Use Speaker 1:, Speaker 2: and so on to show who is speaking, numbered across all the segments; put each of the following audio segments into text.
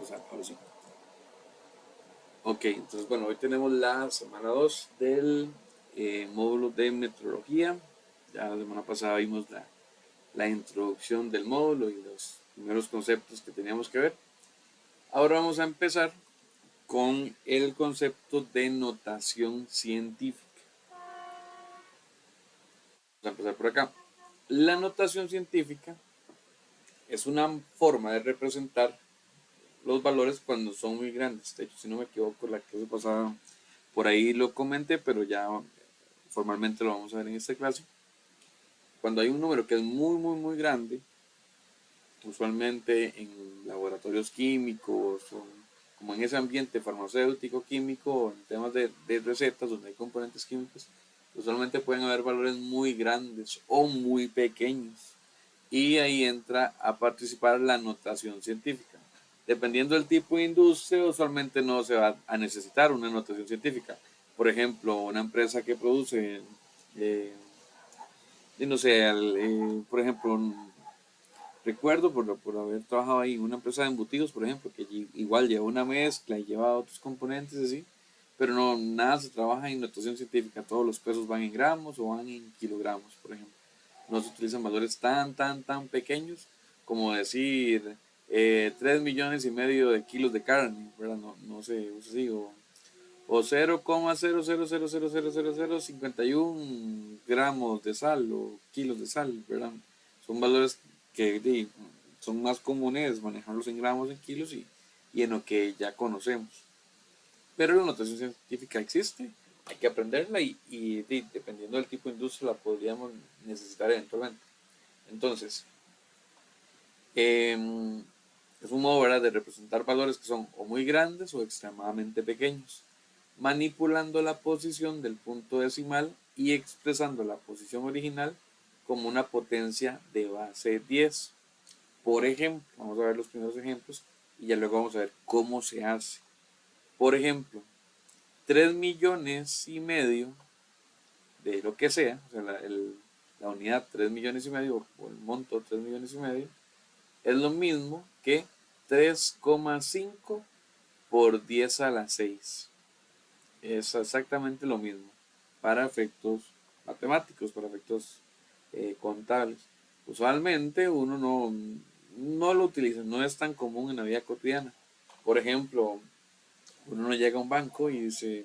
Speaker 1: empezar, ahora sí. Ok, entonces bueno, hoy tenemos la semana 2 del módulo de metrología. Ya la semana pasada vimos la introducción del módulo y los primeros conceptos que teníamos que ver. Ahora vamos a empezar con el concepto de notación científica. Vamos a empezar por acá. La notación científica es una forma de representar los valores cuando son muy grandes. De hecho, si no me equivoco, la clase pasada por ahí lo comenté, pero ya formalmente lo vamos a ver en esta clase. Cuando hay un número que es muy grande, usualmente en laboratorios químicos o como en ese ambiente farmacéutico, químico, o en temas de recetas donde hay componentes químicos, usualmente pueden haber valores muy grandes o muy pequeños. Y ahí entra a participar la notación científica. Dependiendo del tipo de industria, usualmente no se va a necesitar una notación científica. Por ejemplo, una empresa que produce, eh, no sé, por ejemplo, recuerdo por haber trabajado ahí en una empresa de embutidos, por ejemplo, que igual lleva una mezcla y lleva otros componentes así, pero no, nada se trabaja en notación científica, todos los pesos van en gramos o van en kilogramos, por ejemplo. No se utilizan valores tan pequeños como decir 3 millones y medio de kilos de carne, ¿verdad? No, no se usa así, o 0,00000051 gramos de sal o kilos de sal, ¿verdad? Son valores que son más comunes manejarlos en gramos, en kilos y en lo que ya conocemos. Pero la notación científica existe, hay que aprenderla y dependiendo del tipo de industria la podríamos necesitar eventualmente. Entonces, es un modo, ¿verdad?, de representar valores que son o muy grandes o extremadamente pequeños, manipulando la posición del punto decimal y expresando la posición original como una potencia de base 10. Por ejemplo, vamos a ver los primeros ejemplos y ya luego vamos a ver cómo se hace. Por ejemplo, 3 millones y medio de lo que sea, o sea, la unidad 3 millones y medio o el monto 3 millones y medio, es lo mismo que 3,5 por 10 a la 6. Es exactamente lo mismo para efectos matemáticos, para efectos contables. Usualmente uno no lo utiliza, no es tan común en la vida cotidiana. Por ejemplo, uno no llega a un banco y dice,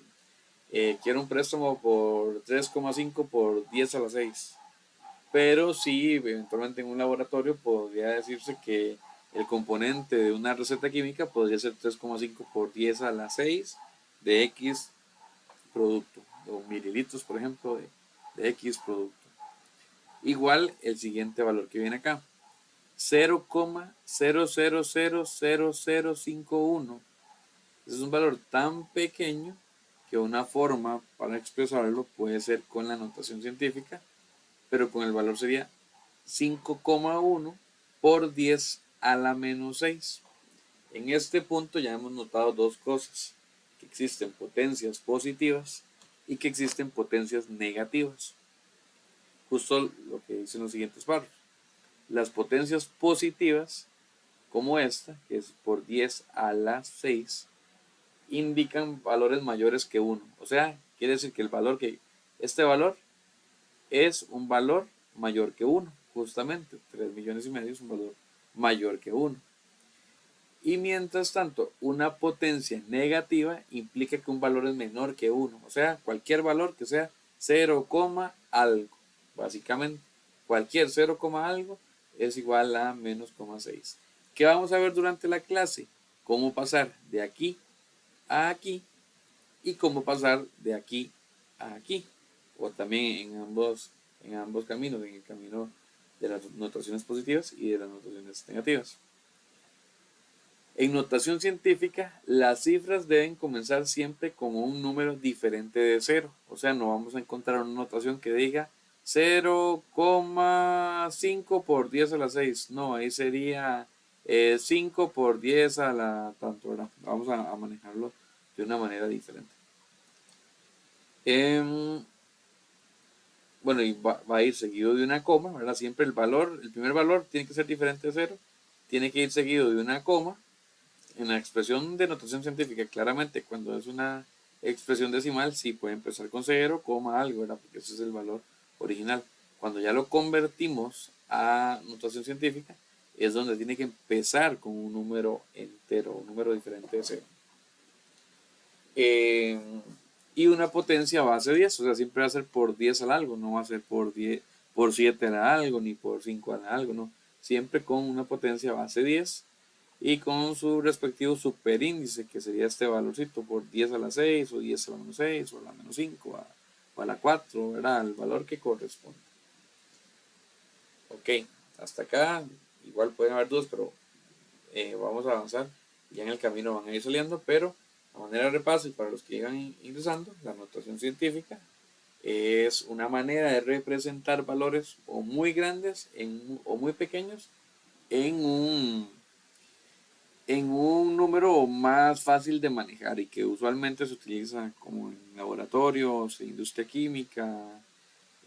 Speaker 1: quiero un préstamo por 3,5 por 10 a la 6. Pero sí, eventualmente en un laboratorio podría decirse que el componente de una receta química podría ser 3,5 por 10 a la 6 de X producto, o mililitros, por ejemplo, de X producto. Igual el siguiente valor que viene acá, 0,00000051. Es un valor tan pequeño que una forma para expresarlo puede ser con la notación científica, pero con el valor sería 5,1 por 10 a la menos 6. En este punto ya hemos notado dos cosas, que existen potencias positivas y que existen potencias negativas. Justo lo que dicen los siguientes párrafos. Las potencias positivas, como esta, que es por 10 a la 6, indican valores mayores que 1. O sea, quiere decir que este valor es un valor mayor que 1. Justamente, 3 millones y medio es un valor mayor que 1. Y mientras tanto, una potencia negativa implica que un valor es menor que 1. O sea, cualquier valor que sea 0, algo. Básicamente, cualquier 0, algo es igual a menos 6. ¿Qué vamos a ver durante la clase? Cómo pasar de aquí a aquí y cómo pasar de aquí a aquí. O también en ambos caminos, en el camino de las notaciones positivas y de las notaciones negativas. En notación científica, las cifras deben comenzar siempre con un número diferente de 0. O sea, no vamos a encontrar una notación que diga 0,5 por 10 a la 6. No, ahí sería 5 por 10 a la tanto, ¿verdad? Vamos a manejarlo de una manera diferente. Bueno, y va a ir seguido de una coma, ¿verdad? Siempre el primer valor tiene que ser diferente de 0. Tiene que ir seguido de una coma. en la expresión de notación científica, claramente cuando es una expresión decimal, sí puede empezar con 0, algo, ¿verdad? Porque ese es el valor original. Cuando ya lo convertimos a notación científica, es donde tiene que empezar con un número entero, un número diferente de 0. Y una potencia base 10, o sea, siempre va a ser por 10 al algo, no va a ser por 10, por 7 al algo, ni por 5 al algo, no. Siempre con una potencia base 10 y con su respectivo superíndice, que sería este valorcito, por 10 a la 6, o 10 a la menos 6, o a la menos 5, o a la 4, ¿verdad? El valor que corresponde. Ok, hasta acá, igual pueden haber dudas, pero vamos a avanzar. Ya en el camino van a ir saliendo, pero a manera de repaso y para los que llegan ingresando, la notación científica es una manera de representar valores o muy grandes o muy pequeños en un número más fácil de manejar y que usualmente se utiliza como en laboratorios, en industria química,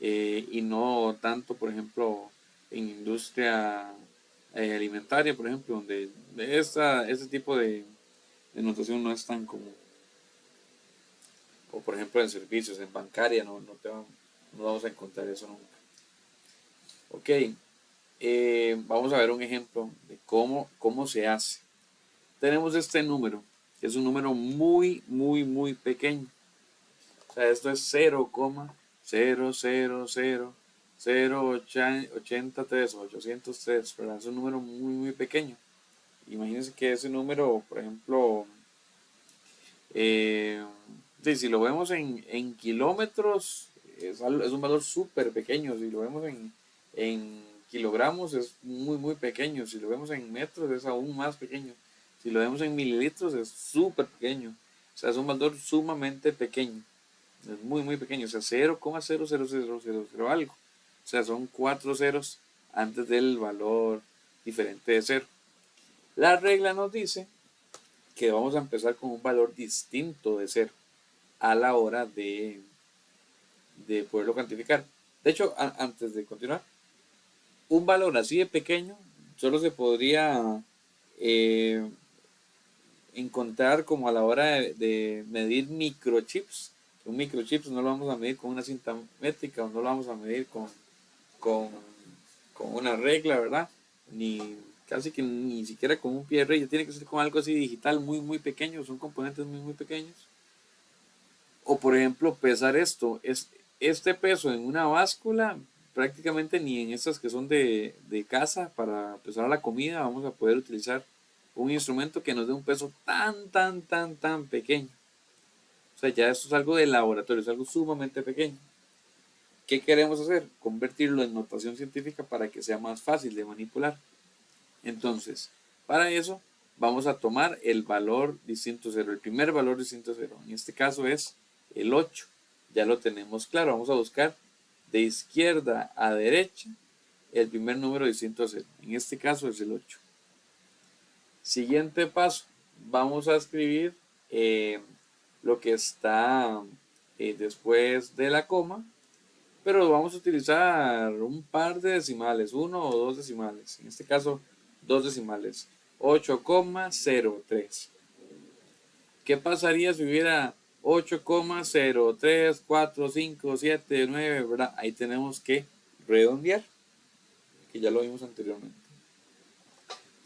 Speaker 1: y no tanto, por ejemplo, en industria alimentaria, por ejemplo, donde este tipo de notación no es tan común. O por ejemplo en servicios, en bancaria, no vamos a encontrar eso nunca. Ok, vamos a ver un ejemplo de cómo se hace. Tenemos este número, que es un número muy, muy, muy pequeño. O sea, esto es 0,0000083 o 803, ¿verdad? Es un número muy, muy pequeño. Imagínense que ese número, por ejemplo, si lo vemos en kilómetros, es un valor súper pequeño. Si lo vemos en kilogramos, es muy, muy pequeño. Si lo vemos en metros, es aún más pequeño. Si lo vemos en mililitros, es súper pequeño. O sea, es un valor sumamente pequeño. Es muy, muy pequeño. O sea, 0,00000 algo. O sea, son 4 ceros antes del valor diferente de 0. La regla nos dice que vamos a empezar con un valor distinto de 0 a la hora de poderlo cuantificar. De hecho, antes de continuar, un valor así de pequeño solo se podría eh, encontrar como a la hora de medir microchips. Un microchips no lo vamos a medir con una cinta métrica o no lo vamos a medir con, con una regla, ¿verdad? Ni casi que ni siquiera con un pie de rey, tiene que ser con algo así digital muy, muy pequeño, son componentes muy, muy pequeños. O por ejemplo, pesar este peso en una báscula, prácticamente ni en estas que son de casa para pesar la comida vamos a poder utilizar un instrumento que nos dé un peso tan, tan, tan, tan pequeño. O sea, ya esto es algo de laboratorio, es algo sumamente pequeño. ¿Qué queremos hacer? Convertirlo en notación científica para que sea más fácil de manipular. Entonces, para eso vamos a tomar el valor distinto cero, el primer valor distinto cero. En este caso es el 8. Ya lo tenemos claro. Vamos a buscar de izquierda a derecha el primer número distinto cero. En este caso es el 8. Siguiente paso. Vamos a escribir lo que está después de la coma, pero vamos a utilizar un par de decimales, uno o dos decimales. En este caso, dos decimales. 8,03. ¿Qué pasaría si hubiera 8,03457, ¿verdad? Ahí tenemos que redondear, que ya lo vimos anteriormente.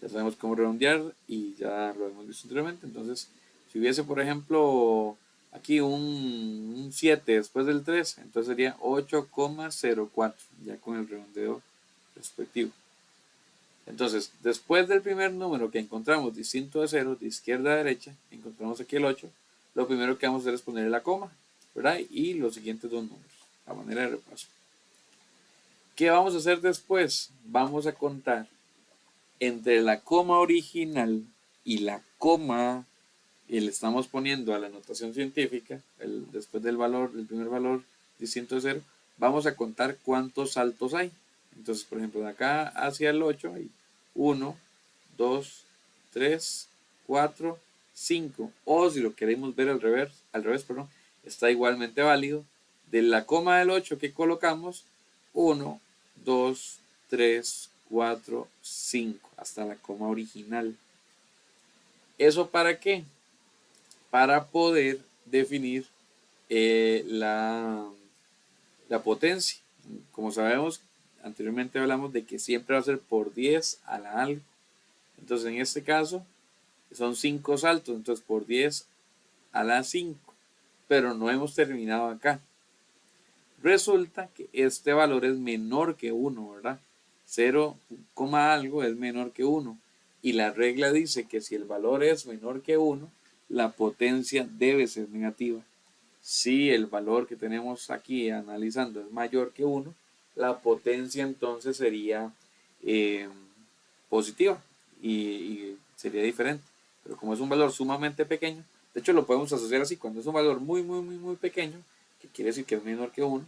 Speaker 1: Ya sabemos cómo redondear y ya lo hemos visto anteriormente. Entonces, si hubiese, por ejemplo, aquí un 7 después del 3, entonces sería 8,04, ya con el redondeo respectivo. Entonces, después del primer número que encontramos distinto de 0, de izquierda a derecha, encontramos aquí el 8, lo primero que vamos a hacer es ponerle la coma, ¿verdad? Y los siguientes dos números, a manera de repaso. ¿Qué vamos a hacer después? Vamos a contar entre la coma original y la coma y le estamos poniendo a la notación científica, después del primer valor distinto de 0, vamos a contar cuántos saltos hay. Entonces, por ejemplo, de acá hacia el 8 hay 1, 2, 3, 4, 5. O si lo queremos ver al revés, está igualmente válido. De la coma del 8 que colocamos, 1, 2, 3, 4, 5, hasta la coma original. ¿Eso para qué? Para poder definir la potencia. Como sabemos, anteriormente hablamos de que siempre va a ser por 10 a la algo. Entonces, en este caso, son 5 saltos, entonces por 10 a la 5. Pero no hemos terminado acá. Resulta que este valor es menor que 1, ¿verdad? 0, algo es menor que 1. Y la regla dice que si el valor es menor que 1, la potencia debe ser negativa. Si el valor que tenemos aquí analizando es mayor que 1, la potencia entonces sería positiva y sería diferente. Pero como es un valor sumamente pequeño, de hecho lo podemos asociar así, cuando es un valor muy pequeño, que quiere decir que es menor que 1,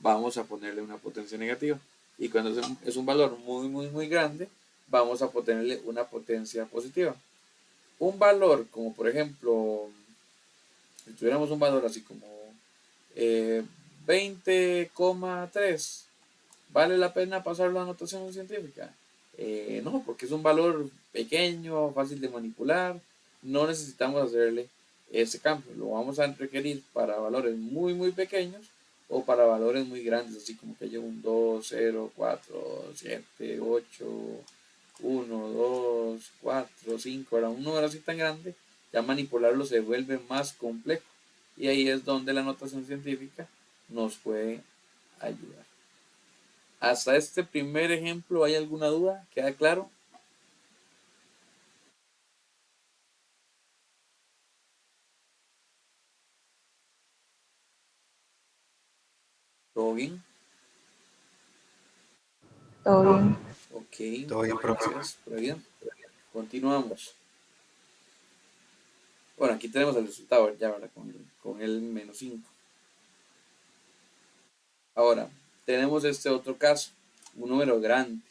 Speaker 1: vamos a ponerle una potencia negativa. Y cuando es un valor muy grande, vamos a ponerle una potencia positiva. Un valor como por ejemplo, si tuviéramos un valor así como 20,3, ¿vale la pena pasarlo a notación científica? No, porque es un valor pequeño, fácil de manipular, no necesitamos hacerle ese cambio. Lo vamos a requerir para valores muy pequeños o para valores muy grandes, así como que haya un 2, 0, 4, 7, 8, 1, 2, 4, 5. Ahora, un número así tan grande, ya manipularlo se vuelve más complejo. Y ahí es donde la notación científica nos puede ayudar. Hasta este primer ejemplo, ¿hay alguna duda? ¿Queda claro? ¿Todo bien?
Speaker 2: Todo bien.
Speaker 1: Ok,
Speaker 3: Todo bien, profe.
Speaker 1: gracias. Pero bien, continuamos. Bueno, aquí tenemos el resultado ya, ¿verdad? Con el menos 5. Ahora, tenemos este otro caso, un número grande.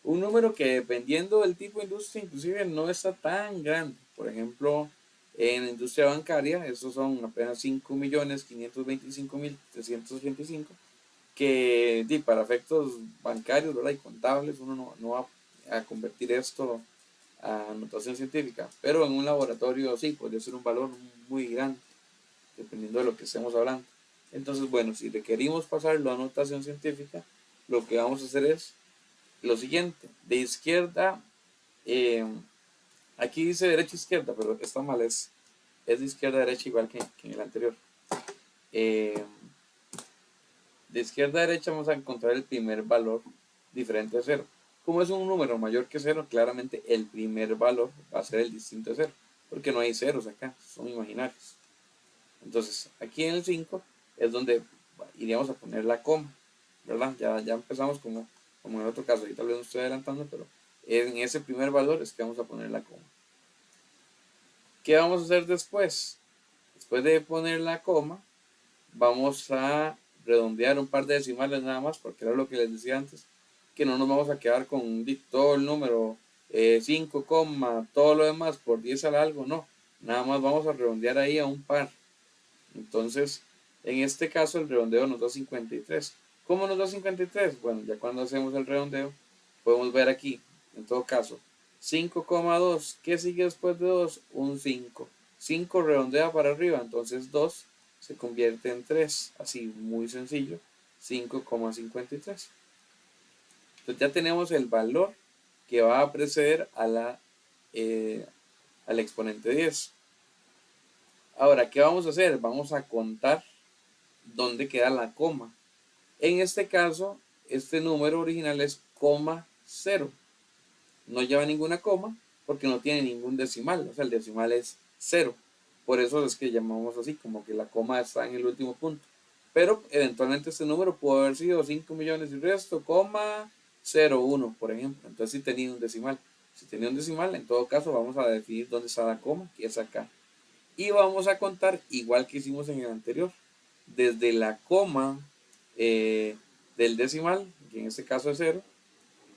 Speaker 1: Un número que dependiendo del tipo de industria, inclusive no está tan grande. Por ejemplo, en la industria bancaria, estos son apenas 5.525.385, que para efectos bancarios, ¿verdad? Y contables, uno no va a convertir esto a notación científica, pero en un laboratorio sí, podría ser un valor muy grande, dependiendo de lo que estemos hablando. Entonces, bueno, si requerimos pasarlo a notación científica, lo que vamos a hacer es lo siguiente: de izquierda, eh, aquí dice derecha izquierda, pero está mal, es de izquierda a derecha igual que en el anterior. De izquierda a derecha vamos a encontrar el primer valor diferente a 0. Como es un número mayor que 0, claramente el primer valor va a ser el distinto de 0, porque no hay ceros acá, son imaginarios. Entonces, aquí en el 5 es donde iríamos a poner la coma, ¿verdad? Ya empezamos como en el otro caso, ahí tal vez no estoy adelantando, pero en ese primer valor es que vamos a poner la coma. ¿Qué vamos a hacer después? Después de poner la coma, vamos a redondear un par de decimales nada más, porque era lo que les decía antes, que no nos vamos a quedar con todo el número 5, todo lo demás por 10 al algo, no. Nada más vamos a redondear ahí a un par. Entonces, en este caso el redondeo nos da 53. ¿Cómo nos da 53? Bueno, ya cuando hacemos el redondeo, podemos ver aquí, en todo caso, 5,2. ¿Qué sigue después de 2? Un 5. 5 redondea para arriba, entonces 2 se convierte en 3. Así, muy sencillo, 5,53. Entonces ya tenemos el valor que va a preceder al exponente 10. Ahora, ¿qué vamos a hacer? Vamos a contar dónde queda la coma. En este caso, este número original es 0. No lleva ninguna coma porque no tiene ningún decimal. O sea, el decimal es 0. Por eso es que llamamos así, como que la coma está en el último punto. Pero eventualmente este número pudo haber sido 5 millones y resto, 0,01, por ejemplo. Entonces sí tenía un decimal. Si tenía un decimal, en todo caso vamos a definir dónde está la coma, que es acá. Y vamos a contar igual que hicimos en el anterior, desde la coma del decimal, que en este caso es 0,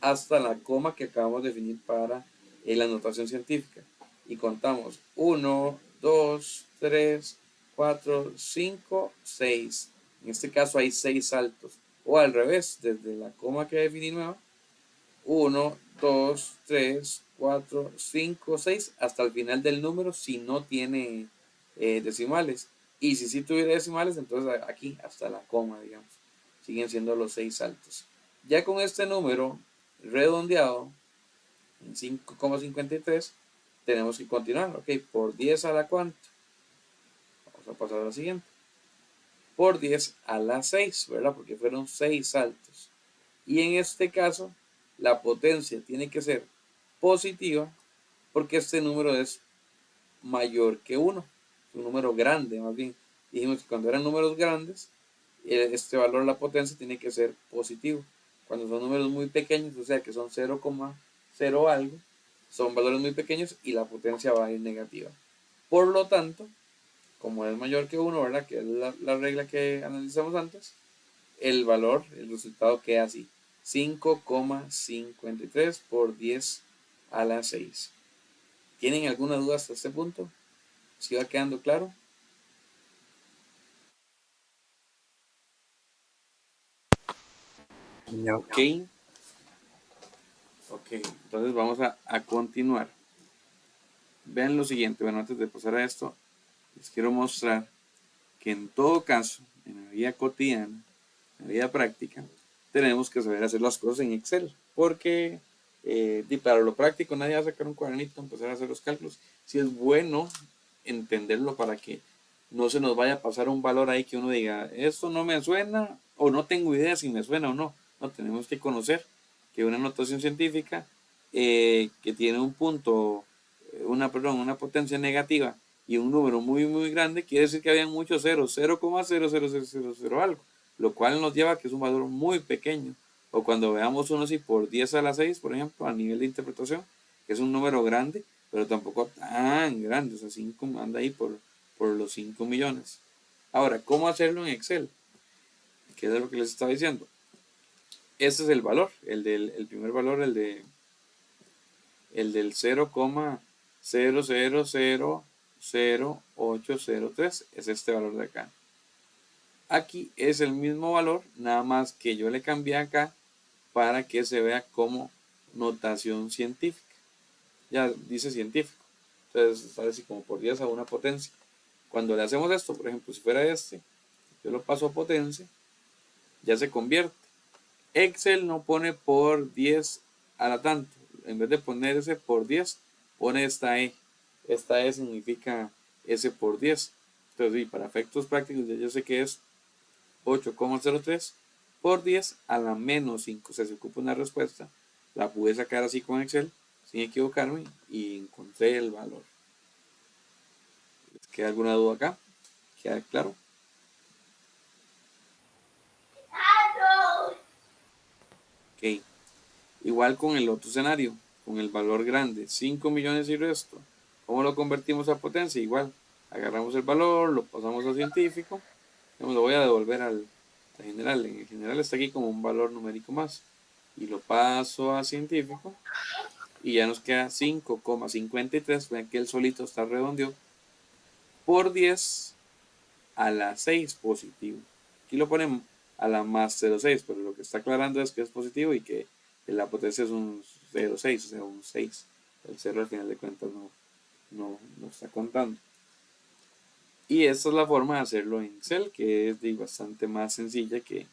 Speaker 1: hasta la coma que acabamos de definir para la notación científica. Y contamos 1, 2, 3, 4, 5, 6. En este caso hay 6 saltos. O al revés, desde la coma que definí nueva, 1, 2, 3, 4, 5, 6, hasta el final del número si no tiene decimales. Y si sí tuviera decimales, entonces aquí hasta la coma, digamos. Siguen siendo los 6 saltos. Ya con este número redondeado en 5,53, tenemos que continuar. Ok, por 10 a la cuánto. Vamos a pasar a la siguiente. Por 10 a la 6, ¿verdad? Porque fueron 6 saltos. Y en este caso, la potencia tiene que ser positiva porque este número es mayor que 1. Un número grande, más bien. Dijimos que cuando eran números grandes, este valor de la potencia tiene que ser positivo. Cuando son números muy pequeños, o sea que son 0,0 algo, son valores muy pequeños y la potencia va a ir negativa. Por lo tanto, como es mayor que 1, ¿verdad? Que es la regla que analizamos antes, el valor, el resultado queda así. 5,53 por 10 a la 6. ¿Tienen alguna duda hasta este punto? ¿Sí va quedando claro?
Speaker 2: No.
Speaker 1: Ok. Ok, entonces vamos a continuar. Vean lo siguiente, bueno, antes de pasar a esto, les quiero mostrar que en todo caso, en la vida cotidiana, en la vida práctica, tenemos que saber hacer las cosas en Excel, porque para lo práctico nadie va a sacar un cuadernito, empezar a hacer los cálculos. Si es bueno entenderlo para que no se nos vaya a pasar un valor ahí que uno diga, esto no me suena o no tengo idea si me suena o no. No, tenemos que conocer que una notación científica que tiene un punto, una potencia negativa y un número muy muy grande, quiere decir que había muchos ceros, 0,00000 algo, lo cual nos lleva a que es un valor muy pequeño. O cuando veamos uno así por 10 a la 6, por ejemplo, a nivel de interpretación, que es un número grande, pero tampoco tan grande, o sea, 5 anda ahí por los 5 millones. Ahora, ¿cómo hacerlo en Excel? ¿Qué es lo que les estaba diciendo? Este es el valor, el primer valor, el del 0,00000803, es este valor de acá. Aquí es el mismo valor, nada más que yo le cambié acá para que se vea como notación científica. Ya dice científico. Entonces sale así como por 10 a una potencia. Cuando le hacemos esto, por ejemplo, si fuera este, yo lo paso a potencia, ya se convierte. Excel no pone por 10 a la tanto. En vez de poner ese por 10, pone esta E. Esta E significa S por 10. Entonces, para efectos prácticos, ya yo sé que es 8,03 por 10 a la menos 5. O sea, se ocupa una respuesta. La pude sacar así con Excel sin equivocarme y encontré el valor. ¿Les queda alguna duda acá? ¿Queda claro? Ok. Igual con el otro escenario, con el valor grande, 5 millones y resto. ¿Cómo lo convertimos a potencia? Igual, agarramos el valor, lo pasamos a científico, lo voy a devolver al general. En el general está aquí como un valor numérico más. Y lo paso a científico y ya nos queda 5,53. Vean que el solito está redondeado por 10 a la 6 positivo. Aquí lo ponemos a la más 0,6, pero lo que está aclarando es que es positivo y que la potencia es un 0,6, o sea, un 6. El 0 al final de cuentas no está contando. Y esta es la forma de hacerlo en Excel, que es bastante más sencilla que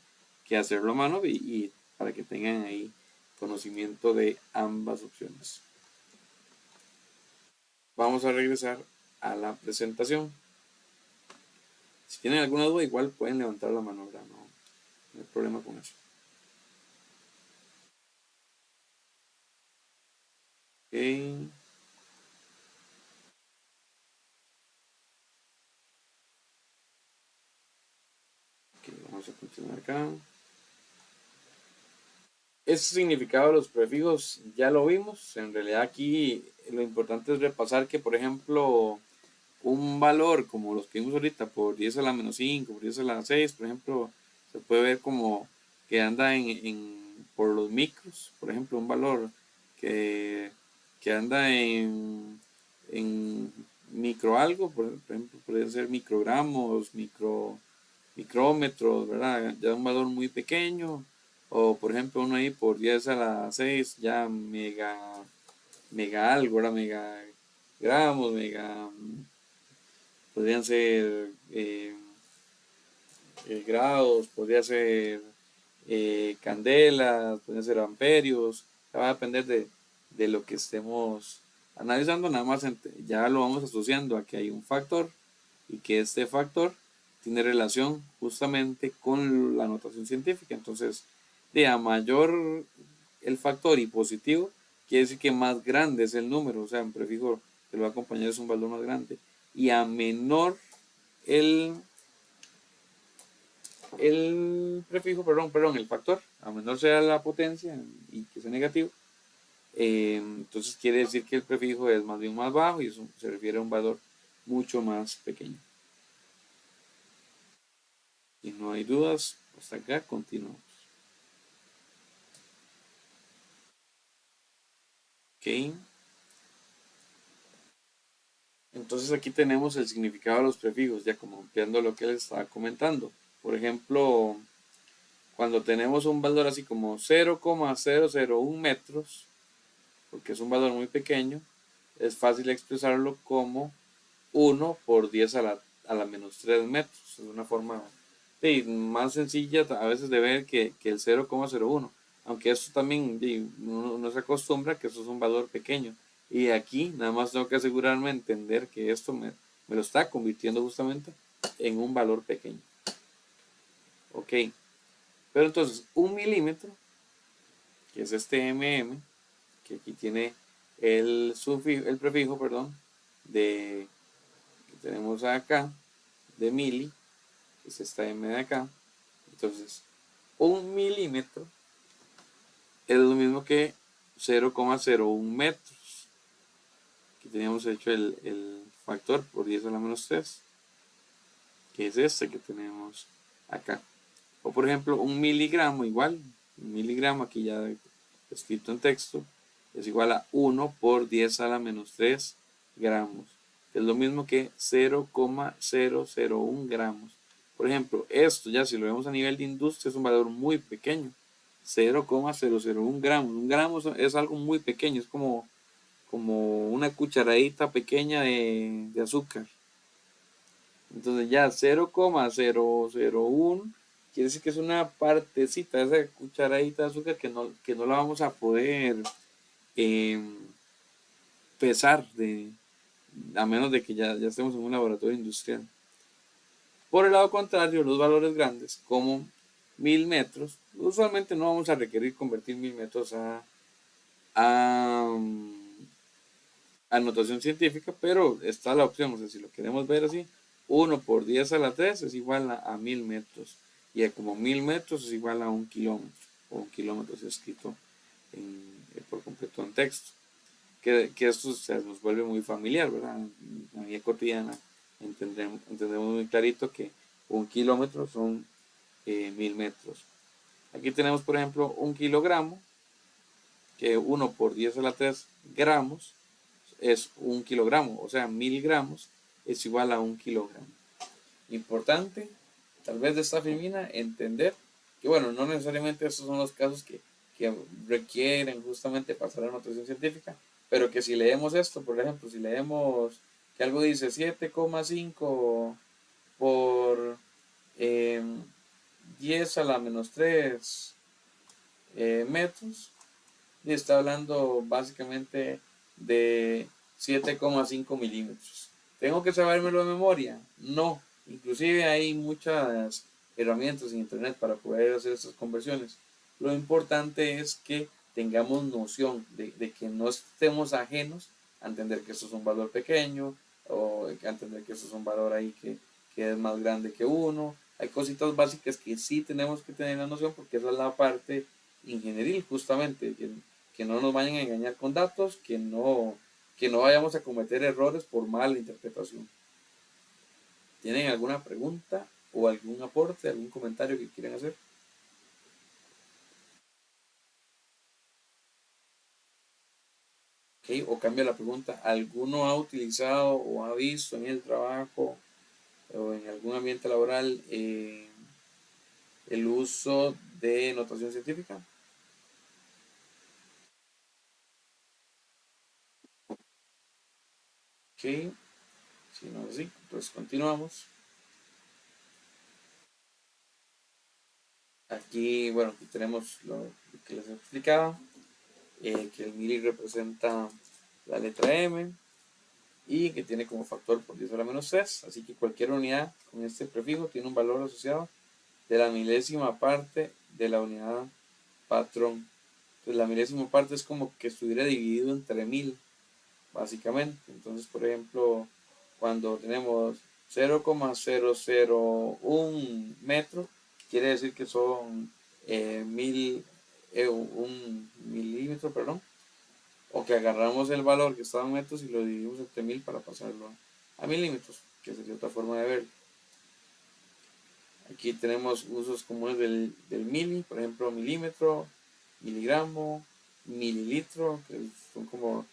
Speaker 1: hacerlo a mano y para que tengan ahí conocimiento de ambas opciones. Vamos a regresar a la presentación. Si tienen alguna duda, igual pueden levantar la mano, ¿verdad? No hay problema con eso. Ok. Ok, vamos a continuar acá. Este significado de los prefijos ya lo vimos. En realidad aquí lo importante es repasar que, por ejemplo, un valor como los que vimos ahorita, por 10 a la menos 5, por 10 a la 6, por ejemplo, se puede ver como que anda por los micros. Por ejemplo, un valor que, que anda en micro algo, por ejemplo, puede ser microgramos, micrómetros, ¿verdad? Ya un valor muy pequeño. O por ejemplo, uno ahí por 10 a la 6, ya mega algo, ¿verdad? Mega gramos, mega, podrían ser grados, podría ser candelas, podrían ser amperios, va a depender de lo que estemos analizando, nada más ya lo vamos asociando a que hay un factor y que este factor tiene relación justamente con la notación científica. Entonces, de a mayor el factor y positivo, quiere decir que más grande es el número, o sea, un prefijo que lo va a acompañar es un valor más grande. Y a menor el, el prefijo, perdón, el factor, a menor sea la potencia y que sea negativo, entonces quiere decir que el prefijo es más bien más bajo y eso se refiere a un valor mucho más pequeño. Si no hay dudas, hasta acá continuamos. Ok, entonces aquí tenemos el significado de los prefijos, ya como ampliando lo que les estaba comentando. Por ejemplo, cuando tenemos un valor así como 0,001 metros, porque es un valor muy pequeño, es fácil expresarlo como 1 por 10 a la menos 3 metros. Es una forma más sencilla a veces de ver que el 0,01. Aunque esto también uno se acostumbra que eso es un valor pequeño. Y aquí nada más tengo que asegurarme de entender que esto me lo está convirtiendo justamente en un valor pequeño. Ok. Pero entonces, un milímetro, que es este mm, que aquí tiene el prefijo, perdón, de que tenemos acá, de mili, que es esta m de acá. Entonces, un milímetro es lo mismo que 0,01 metros. Aquí teníamos hecho el factor por 10 a la menos 3, que es este que tenemos acá. O por ejemplo, un miligramo igual, un miligramo aquí ya escrito en texto, es igual a 1 por 10 a la menos 3 gramos. Es lo mismo que 0,001 gramos. Por ejemplo, esto ya si lo vemos a nivel de industria es un valor muy pequeño. 0,001 gramos. Un gramo es algo muy pequeño, es como una cucharadita pequeña de azúcar. Entonces ya 0,001 quiere decir que es una partecita de esa cucharadita de azúcar que no la vamos a poder eh, pesar a menos de que ya estemos en un laboratorio industrial. Por el lado contrario, los valores grandes, como 1000 metros, usualmente no vamos a requerir convertir 1000 metros a, a notación científica, pero está la opción, o sea, si lo queremos ver así, 1 por 10 a la 3 es igual a 1000 metros, y como 1000 metros es igual a 1 kilómetro, o 1 kilómetro si escrito por completo en texto, que esto se nos vuelve muy familiar, ¿verdad? En la vida cotidiana entendemos muy clarito que 1 kilómetro son 1000 metros. Aquí tenemos, por ejemplo, 1 kilogramo, que 1 por 10 a la 3 gramos es 1 kilogramo, o sea, 1000 gramos es igual a 1 kilogramo. Importante, tal vez de esta filmina, entender que, bueno, no necesariamente estos son los casos que requieren justamente pasar a notación científica, pero que si leemos esto, por ejemplo, si leemos que algo dice 7,5 por 10 a la menos 3 metros, y está hablando básicamente de 7,5 milímetros. ¿Tengo que sabérmelo de memoria? No. Inclusive hay muchas herramientas en internet para poder hacer estas conversiones. Lo importante es que tengamos noción de que no estemos ajenos a entender que esto es un valor pequeño o a entender que esto es un valor ahí que es más grande que uno. Hay cositas básicas que sí tenemos que tener la noción porque esa es la parte ingenieril justamente, que no nos vayan a engañar con datos, que no vayamos a cometer errores por mala interpretación. ¿Tienen alguna pregunta o algún aporte, algún comentario que quieran hacer? Okay, o cambio la pregunta, ¿alguno ha utilizado o ha visto en el trabajo o en algún ambiente laboral el uso de notación científica? si no es así, entonces continuamos. Aquí, bueno, aquí tenemos lo que les explicaba, que el mili representa la letra M y que tiene como factor por 10 a la menos 3, así que cualquier unidad con este prefijo tiene un valor asociado de la milésima parte de la unidad patrón. Entonces la milésima parte es como que estuviera dividido entre 1000, básicamente. Entonces, por ejemplo, cuando tenemos 0,001 metro, quiere decir que son 1000, un milímetro, perdón, o que agarramos el valor que estaba en metros y lo dividimos entre 1000 para pasarlo a milímetros, que sería otra forma de verlo. Aquí tenemos usos comunes del mili, por ejemplo, milímetro, miligramo, mililitro, que son como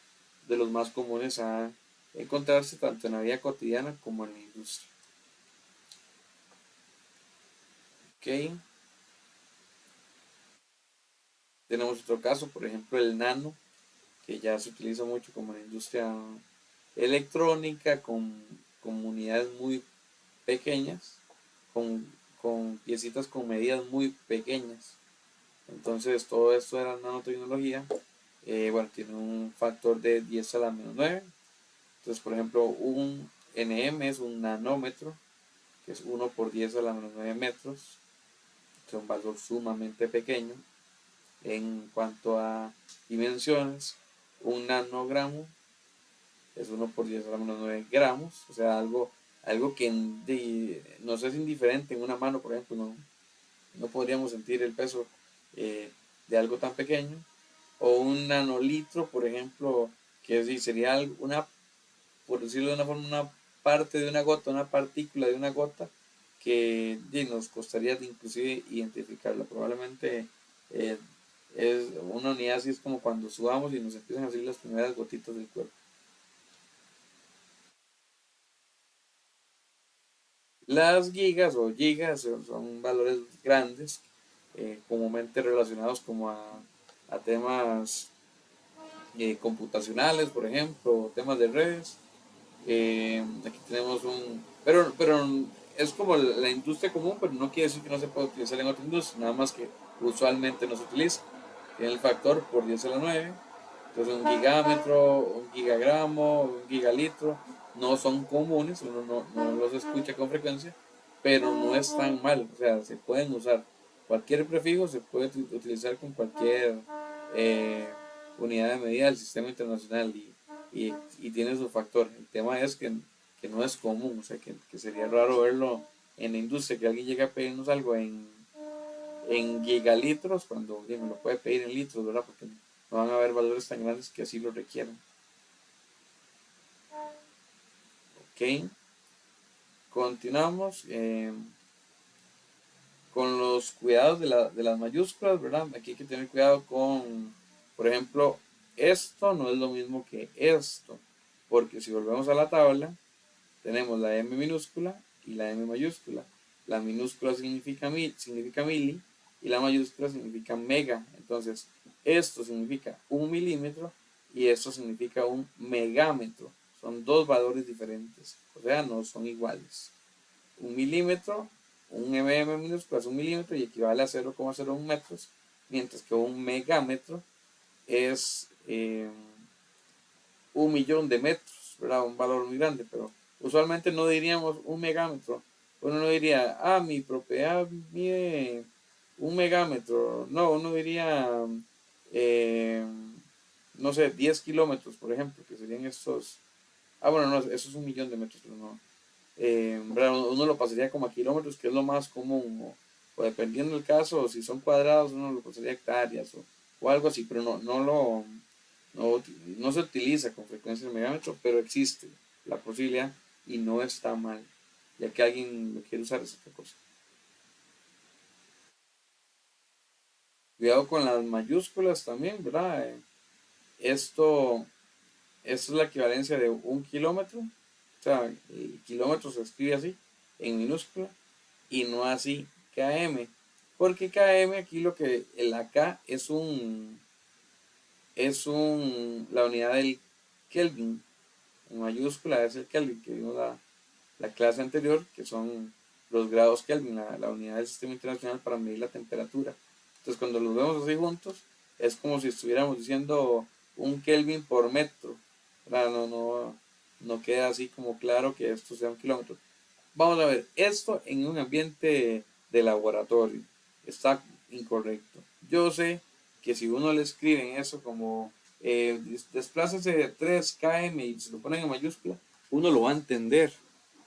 Speaker 1: de los más comunes a encontrarse tanto en la vida cotidiana como en la industria. Ok, tenemos otro caso, por ejemplo, el nano, que ya se utiliza mucho como en la industria electrónica, con unidades muy pequeñas, con, con piecitas con medidas muy pequeñas. Entonces, todo esto de la nanotecnología, bueno, tiene un factor de 10 a la menos 9. Entonces, por ejemplo, un nm es un nanómetro, que es 1 por 10 a la menos 9 metros, que es un valor sumamente pequeño en cuanto a dimensiones. Un nanogramo es 1 por 10 a la menos 9 gramos, o sea, algo que nos es indiferente en una mano, por ejemplo, no podríamos sentir el peso de algo tan pequeño. O un nanolitro, por ejemplo, que sería una, por decirlo de una forma, una parte de una gota, una partícula de una gota que nos costaría inclusive identificarla. Probablemente eh, es una unidad así, es como cuando sudamos y nos empiezan a salir las primeras gotitas del cuerpo. Las gigas o gigas son valores grandes, comúnmente relacionados como a temas computacionales, por ejemplo, temas de redes. Aquí tenemos pero es como la industria común, pero no quiere decir que no se pueda utilizar en otra industria, nada más que usualmente no se utiliza. Tiene el factor por 10 a la 9. Entonces un gigámetro, un gigagramo, un gigalitro no son comunes, uno no los escucha con frecuencia, pero no es tan mal, o sea, se pueden usar. Cualquier prefijo se puede utilizar con cualquier eh, unidad de medida del sistema internacional y tiene su factor. El tema es que no es común, o sea, que sería raro verlo en la industria, que alguien llegue a pedirnos algo en gigalitros cuando me lo puede pedir en litros, ¿verdad? Porque no van a haber valores tan grandes que así lo requieran. Ok, continuamos con los cuidados de las mayúsculas, ¿verdad? Aquí hay que tener cuidado con, por ejemplo, esto no es lo mismo que esto, porque si volvemos a la tabla, tenemos la M minúscula y la M mayúscula. La minúscula significa mili y la mayúscula significa mega. Entonces, esto significa un milímetro y esto significa un megámetro. Son dos valores diferentes, o sea, no son iguales. Un milímetro, un mm minúscula es un milímetro y equivale a 0,01 metros, mientras que un megámetro es 1 millón de metros, ¿verdad? Un valor muy grande, pero usualmente no diríamos un megámetro. Uno no diría, mi propiedad mide 1 megámetro. No, uno diría, eh, no sé, 10 kilómetros, por ejemplo, que serían estos. Bueno, no, eso es 1 millón de metros, pero no. Uno lo pasaría como a kilómetros, que es lo más común, o dependiendo del caso, si son cuadrados, uno lo pasaría a hectáreas o algo así, pero no, no se utiliza con frecuencia el megámetro, pero existe la posibilidad y no está mal, ya que alguien lo quiere usar es otra cosa. Cuidado con las mayúsculas también, ¿verdad? Esto es la equivalencia de 1 kilómetro, o sea, el kilómetro se escribe así, en minúscula, y no así km, porque km aquí la K la unidad del Kelvin. en mayúscula es el Kelvin, que vimos la clase anterior, que son los grados Kelvin, la unidad del sistema internacional para medir la temperatura. Entonces, cuando los vemos así juntos, es como si estuviéramos diciendo un Kelvin por metro. No queda así como claro que esto sea un kilómetro. Vamos a ver, esto en un ambiente de laboratorio está incorrecto. Yo sé que si uno le escriben eso como desplácese de 3 km y se lo ponen en mayúscula, uno lo va a entender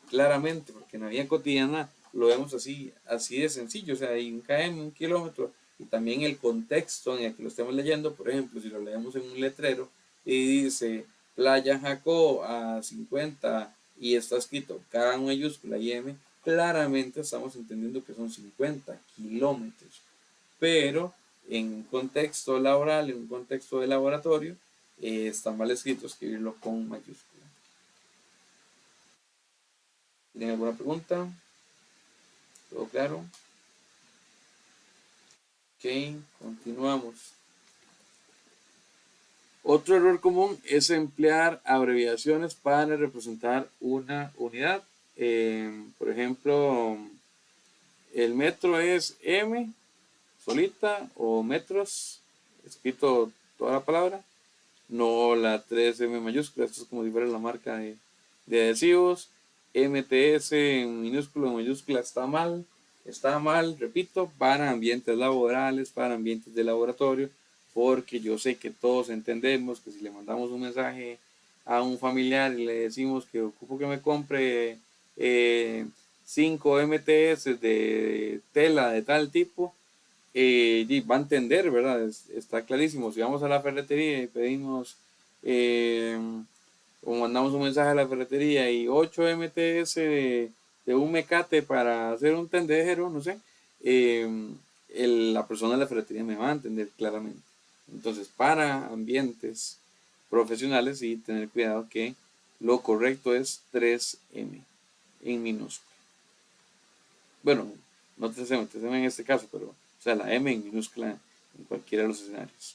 Speaker 1: claramente, porque en la vida cotidiana lo vemos así de sencillo, o sea, hay un km, un kilómetro, y también el contexto en el que lo estemos leyendo. Por ejemplo, si lo leemos en un letrero y dice Playa Jacó a 50 y está escrito K en mayúscula y M, claramente estamos entendiendo que son 50 kilómetros, pero en un contexto laboral, en un contexto de laboratorio, está mal escrito escribirlo con mayúscula. ¿Tienen alguna pregunta? ¿Todo claro? Ok, continuamos. Otro error común es emplear abreviaciones para representar una unidad. Por ejemplo, el metro es M solita o metros, escrito toda la palabra, no la 3M mayúscula. Esto es como si fuera la marca de adhesivos. MTS en minúscula o mayúscula está mal, repito, para ambientes laborales, para ambientes de laboratorio, porque yo sé que todos entendemos que si le mandamos un mensaje a un familiar y le decimos que ocupo que me compre 5 MTS de tela de tal tipo, va a entender, ¿verdad? Está clarísimo. Si vamos a la ferretería y pedimos eh, o mandamos un mensaje a la ferretería y 8 MTS de un mecate para hacer un tendedero, no sé, eh, la persona de la ferretería me va a entender claramente. Entonces, para ambientes profesionales, sí, tener cuidado que lo correcto es 3M en minúscula. Bueno, no 3M, 3M en este caso, pero, o sea, la M en minúscula en cualquiera de los escenarios.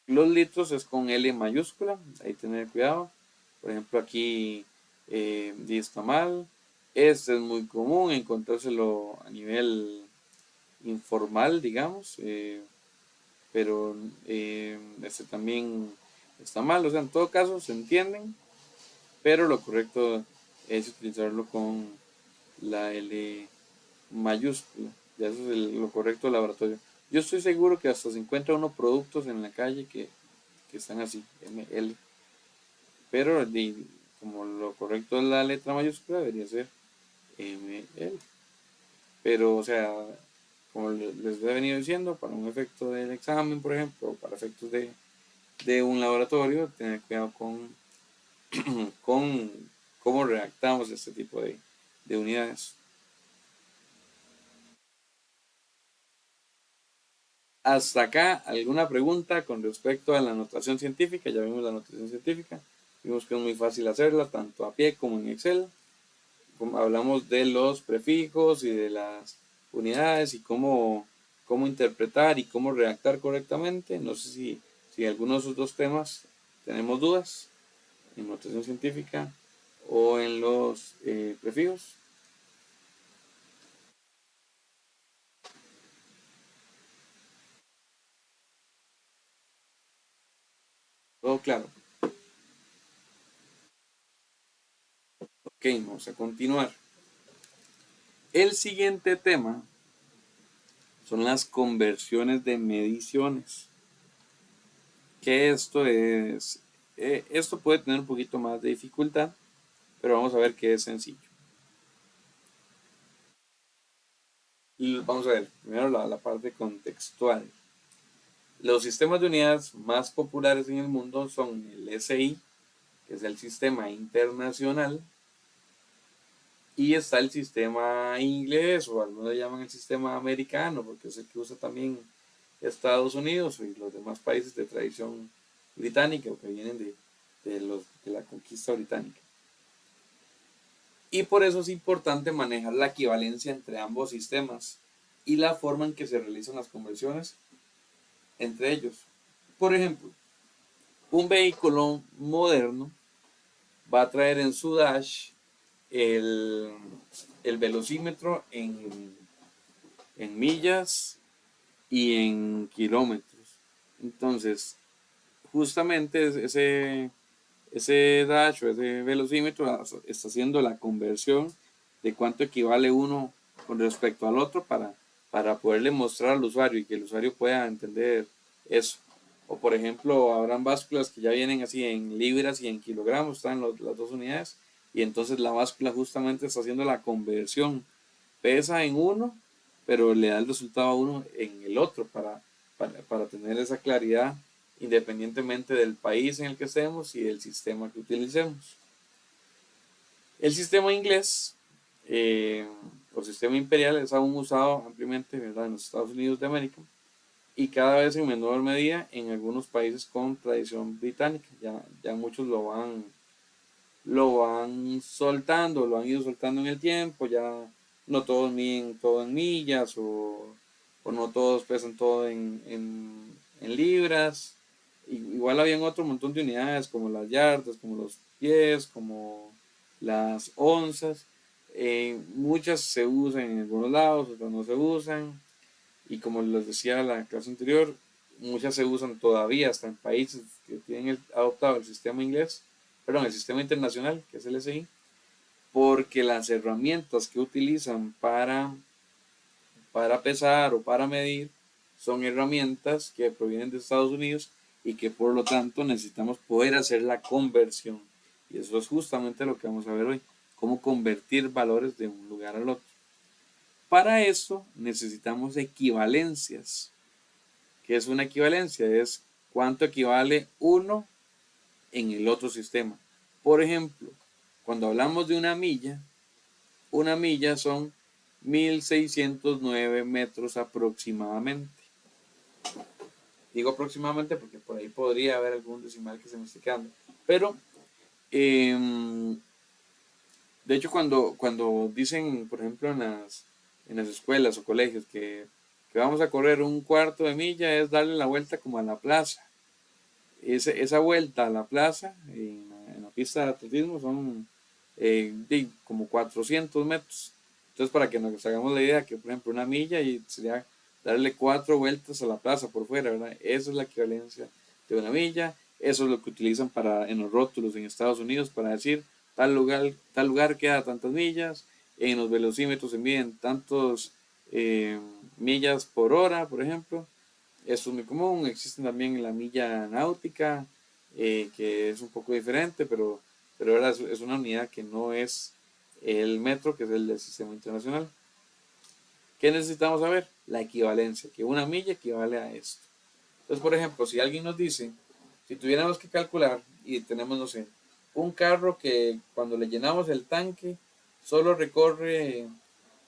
Speaker 1: Los litros es con L mayúscula, ahí tener cuidado. Por ejemplo, aquí está mal. Este es muy común encontrárselo a nivel informal, digamos, pero este también está mal. O sea, en todo caso se entienden, pero lo correcto es utilizarlo con la L mayúscula. Ya eso es lo correcto del laboratorio. Yo estoy seguro que hasta se encuentra unos productos en la calle que están así, ML. Pero como lo correcto es la letra mayúscula, debería ser ML. Pero, o sea, como les he venido diciendo, para un efecto del examen, por ejemplo, o para efectos de un laboratorio, tener cuidado con cómo redactamos este tipo de unidades. Hasta acá, ¿alguna pregunta con respecto a la notación científica? Ya vimos la notación científica, vimos que es muy fácil hacerla, tanto a pie como en Excel. Hablamos de los prefijos y de las unidades y cómo interpretar y cómo redactar correctamente. No sé si alguno de esos dos temas tenemos dudas en notación científica o en los prefijos. Todo claro. Ok, vamos a continuar. El siguiente tema son las conversiones de mediciones. Que esto es, esto puede tener un poquito más de dificultad, pero vamos a ver que es sencillo. Y vamos a ver, primero la parte contextual. Los sistemas de unidades más populares en el mundo son el SI, que es el sistema internacional, y está el sistema inglés, o algunos le llaman el sistema americano, porque es el que usa también Estados Unidos y los demás países de tradición británica o que vienen de la conquista británica. Y por eso es importante manejar la equivalencia entre ambos sistemas. y la forma en que se realizan las conversiones entre ellos. Por ejemplo, un vehículo moderno va a traer en su dash el, el velocímetro en millas y en kilómetros. Entonces, justamente ese dash o ese velocímetro está haciendo la conversión de cuánto equivale uno con respecto al otro para poderle mostrar al usuario y que el usuario pueda entender eso. O por ejemplo, habrán básculas que ya vienen así en libras y en kilogramos, están las dos unidades, y entonces la báscula justamente está haciendo la conversión. Pesa en uno, pero le da el resultado a uno en el otro para tener esa claridad independientemente del país en el que estemos y del sistema que utilicemos. El sistema inglés o sistema imperial es aún usado ampliamente, ¿verdad?, en los Estados Unidos de América y cada vez en menor medida en algunos países con tradición británica. Ya muchos lo van soltando, lo han ido soltando en el tiempo, ya no todos miden todo en millas o no todos pesan todo en libras. Igual habían otro montón de unidades como las yardas, como los pies, como las onzas. Muchas se usan en algunos lados, otras no se usan. Y como les decía en la clase anterior, muchas se usan todavía hasta en países que tienen adoptado el sistema inglés, perdón, el sistema internacional, que es el SI, porque las herramientas que utilizan para pesar o para medir son herramientas que provienen de Estados Unidos y que por lo tanto necesitamos poder hacer la conversión. Y eso es justamente lo que vamos a ver hoy, cómo convertir valores de un lugar al otro. Para eso necesitamos equivalencias. ¿Qué es una equivalencia? Es cuánto equivale uno en el otro sistema. Por ejemplo, cuando hablamos de una milla son 1609 metros aproximadamente. Digo aproximadamente porque por ahí podría haber algún decimal que se me esté quedando. Pero, de hecho, cuando dicen, por ejemplo, en las escuelas o colegios que vamos a correr un cuarto de milla, es darle la vuelta como a la plaza. Esa vuelta a la plaza en la pista de atletismo son como 400 metros. Entonces, para que nos hagamos la idea, que por ejemplo una milla y sería darle 4 vueltas a la plaza por fuera, ¿verdad? Esa es la equivalencia de una milla. Eso es lo que utilizan en los rótulos en Estados Unidos para decir tal lugar queda tantas millas. En los velocímetros se miden tantos millas por hora, por ejemplo. Esto es muy común. Existen también la milla náutica, que es un poco diferente, pero ahora es una unidad que no es el metro, que es el del sistema internacional. ¿Qué necesitamos saber? La equivalencia, que una milla equivale a esto. Entonces, por ejemplo, si alguien nos dice, si tuviéramos que calcular y tenemos, no sé, un carro que cuando le llenamos el tanque solo recorre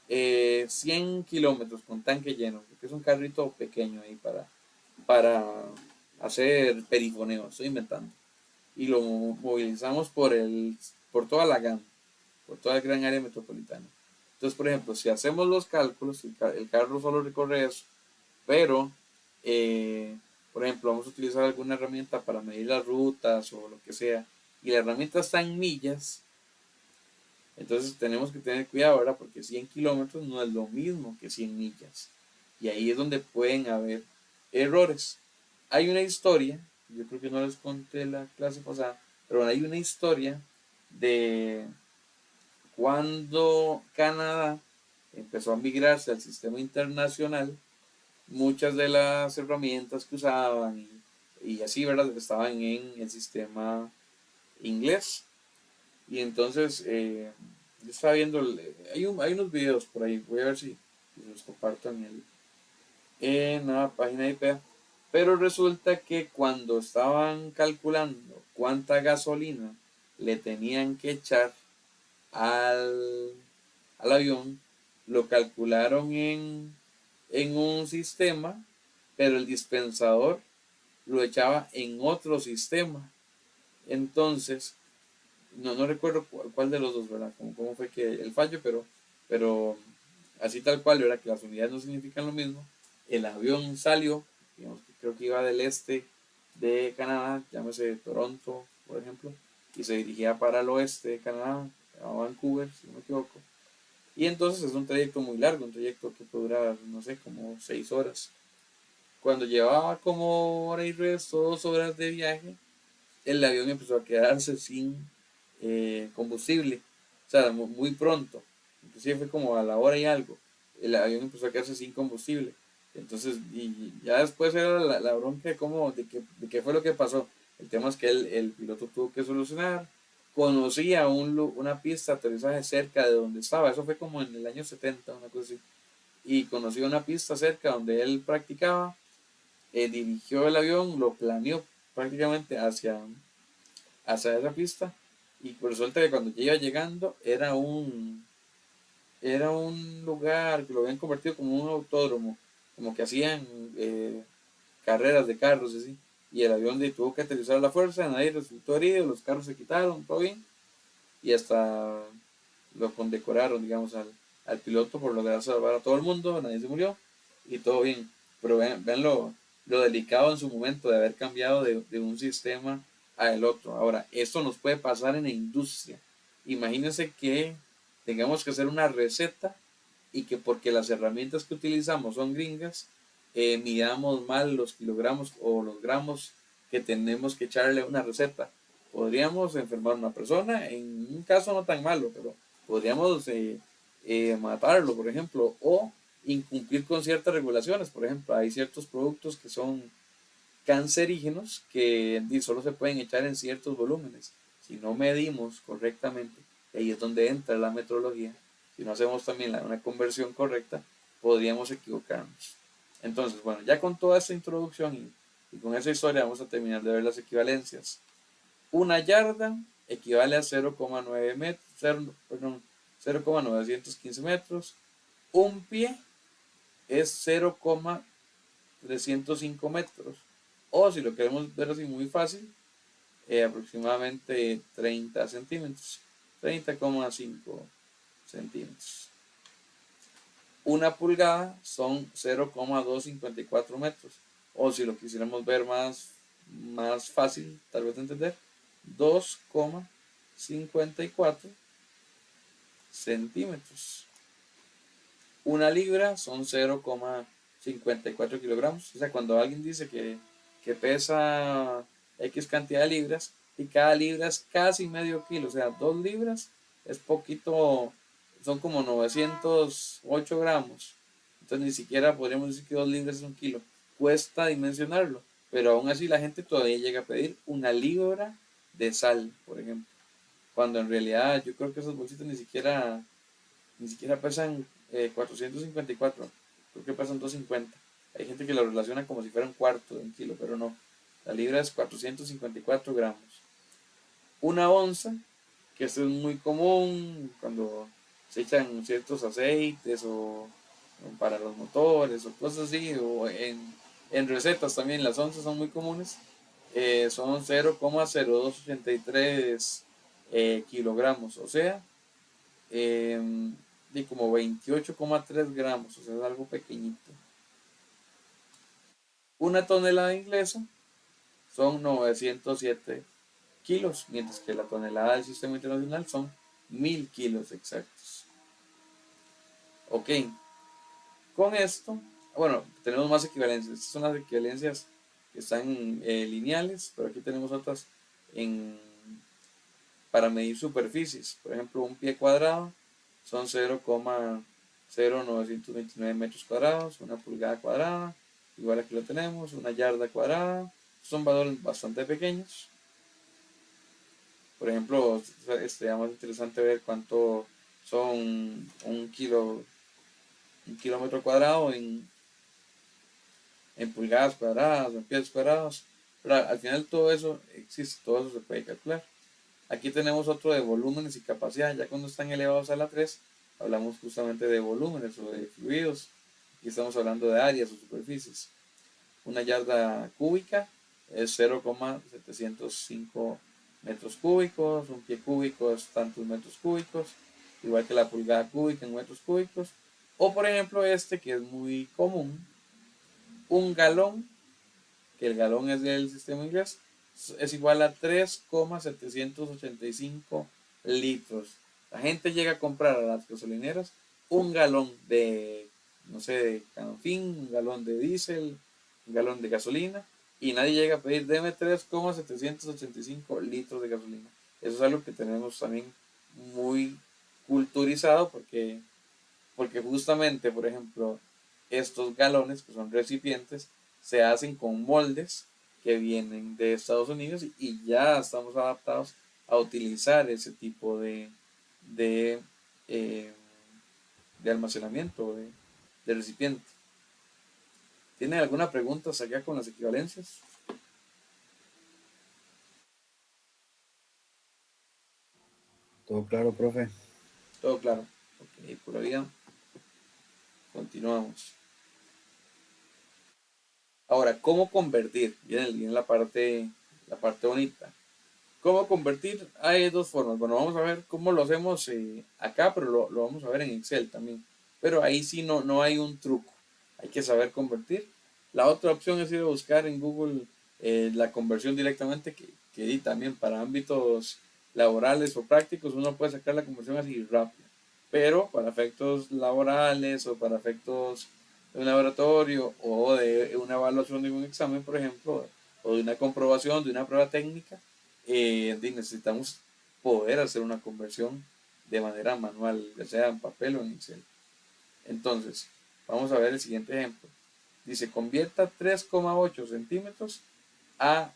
Speaker 1: 100 kilómetros con tanque lleno, porque es un carrito pequeño ahí para hacer perifoneo, estoy inventando. Y lo movilizamos por toda la gama, por toda la gran área metropolitana. Entonces, por ejemplo, si hacemos los cálculos, el carro solo recorre eso, pero, por ejemplo, vamos a utilizar alguna herramienta para medir las rutas o lo que sea, y la herramienta está en millas, entonces tenemos que tener cuidado, ¿verdad? Porque 100 kilómetros no es lo mismo que 100 millas. Y ahí es donde pueden haber errores. Hay una historia, yo creo que no les conté la clase pasada, pero hay una historia de cuando Canadá empezó a migrarse al sistema internacional, muchas de las herramientas que usaban y así, ¿verdad? Estaban en el sistema inglés. Y entonces, yo estaba viendo, hay unos videos por ahí, voy a ver si los comparto en la página de IPEA. Pero resulta que cuando estaban calculando cuánta gasolina le tenían que echar al, al avión, lo calcularon en un sistema, pero el dispensador lo echaba en otro sistema. Entonces, no recuerdo cuál de los dos, ¿verdad? Cómo fue que el fallo, pero así tal cual, ¿verdad? Que las unidades no significan lo mismo. El avión salió, digamos que creo que iba del este de Canadá, llámese Toronto, por ejemplo, y se dirigía para el oeste de Canadá, a Vancouver, si no me equivoco. Y entonces es un trayecto muy largo, un trayecto que puede durar, no sé, como 6 horas. Cuando llevaba como hora y resto, 2 horas de viaje, el avión empezó a quedarse sin combustible. O sea, muy pronto. Inclusive fue como a la hora y algo. El avión empezó a quedarse sin combustible. Entonces, y ya después era la bronca de cómo, de qué fue lo que pasó. El tema es que el piloto tuvo que solucionar. Conocía una pista de aterrizaje cerca de donde estaba. Eso fue como en el año 70, una cosa así. Y conoció una pista cerca donde él practicaba. Dirigió el avión, lo planeó prácticamente hacia esa pista y por resulta que cuando iba llegando era un lugar que lo habían convertido como un autódromo, como que hacían carreras de carros y así, y el avión tuvo que aterrizar a la fuerza, nadie resultó herido, los carros se quitaron, todo bien, y hasta lo condecoraron, digamos, al piloto por lograr salvar a todo el mundo, nadie se murió y todo bien. Pero vean lo delicado en su momento de haber cambiado de un sistema al otro. Ahora, esto nos puede pasar en la industria. Imagínense que tengamos que hacer una receta y que porque las herramientas que utilizamos son gringas, midamos mal los kilogramos o los gramos que tenemos que echarle a una receta. Podríamos enfermar a una persona, en un caso no tan malo, pero podríamos matarlo, por ejemplo, o incumplir con ciertas regulaciones. Por ejemplo, hay ciertos productos que son cancerígenos que solo se pueden echar en ciertos volúmenes. Si no medimos correctamente, ahí es donde entra la metrología, si no hacemos también una conversión correcta, podríamos equivocarnos. Entonces, bueno, ya con toda esta introducción y con esa historia vamos a terminar de ver las equivalencias. Una yarda equivale a 0,9 metros, 0,915 metros. Un pie es 0,305 metros. O si lo queremos ver así muy fácil, aproximadamente 30 centímetros. 30,5 centímetros. Una pulgada son 0,254 metros. O si lo quisiéramos ver más fácil, tal vez de entender, 2,54 centímetros. Una libra son 0,54 kilogramos. O sea, cuando alguien dice que pesa X cantidad de libras y cada libra es casi medio kilo, o sea, 2 libras es poquito, son como 908 gramos. Entonces ni siquiera podríamos decir que 2 libras es un kilo. Cuesta dimensionarlo, pero aún así la gente todavía llega a pedir una libra de sal, por ejemplo. Cuando en realidad yo creo que esos bolsitos ni siquiera pesan 454, creo que pesan 250. Hay gente que lo relaciona como si fuera un cuarto de un kilo, pero no. La libra es 454 gramos. Una onza, que esto es muy común cuando se echan ciertos aceites o para los motores o cosas así, o en recetas también las onzas son muy comunes, son 0,0283 kilogramos, o sea, de como 28,3 gramos, o sea, es algo pequeñito. Una tonelada inglesa son 907 kilos, mientras que la tonelada del sistema internacional son 1000 kilos exactos. Ok, con esto, bueno, tenemos más equivalencias. Estas son las equivalencias que están lineales, pero aquí tenemos otras en, para medir superficies. Por ejemplo, un pie cuadrado son 0,0929 metros cuadrados, una pulgada cuadrada, igual aquí lo tenemos, una yarda cuadrada. Son valores bastante pequeños. Por ejemplo, sería más interesante ver cuánto son un kilómetro cuadrado en pulgadas cuadradas o en pies cuadrados. Pero al final todo eso existe, todo eso se puede calcular. Aquí tenemos otro de volúmenes y capacidad. Ya cuando están elevados a la 3 hablamos justamente de volúmenes o de fluidos. Aquí estamos hablando de áreas o superficies. Una yarda cúbica es 0,705 metros cúbicos. Un pie cúbico es tantos metros cúbicos, igual que la pulgada cúbica en metros cúbicos. O por ejemplo este que es muy común, un galón, que el galón es del sistema inglés, es igual a 3,785 litros. La gente llega a comprar a las gasolineras un galón de, no sé, de canofín, un galón de diésel, un galón de gasolina, y nadie llega a pedir, deme 3,785 litros de gasolina. Eso es algo que tenemos también muy culturizado porque justamente, por ejemplo, estos galones, que son recipientes, se hacen con moldes que vienen de Estados Unidos y ya estamos adaptados a utilizar ese tipo de, eh, de almacenamiento, de recipiente. ¿Tienen alguna pregunta acá con las equivalencias?
Speaker 2: Todo claro, profe.
Speaker 1: Todo claro. Ok, por ahí continuamos. Ahora, ¿cómo convertir? Viene la parte bonita. ¿Cómo convertir? Hay dos formas. Bueno, vamos a ver cómo lo hacemos acá, pero lo vamos a ver en Excel también. Pero ahí sí no hay un truco. Hay que saber convertir. La otra opción es ir a buscar en Google la conversión directamente, que di también para ámbitos laborales o prácticos, uno puede sacar la conversión así rápido. Pero para efectos laborales o para efectos de un laboratorio o de una evaluación de un examen, por ejemplo, o de una comprobación, de una prueba técnica, necesitamos poder hacer una conversión de manera manual, ya sea en papel o en Excel. Entonces, vamos a ver el siguiente ejemplo. Dice, convierta 3,8 centímetros a,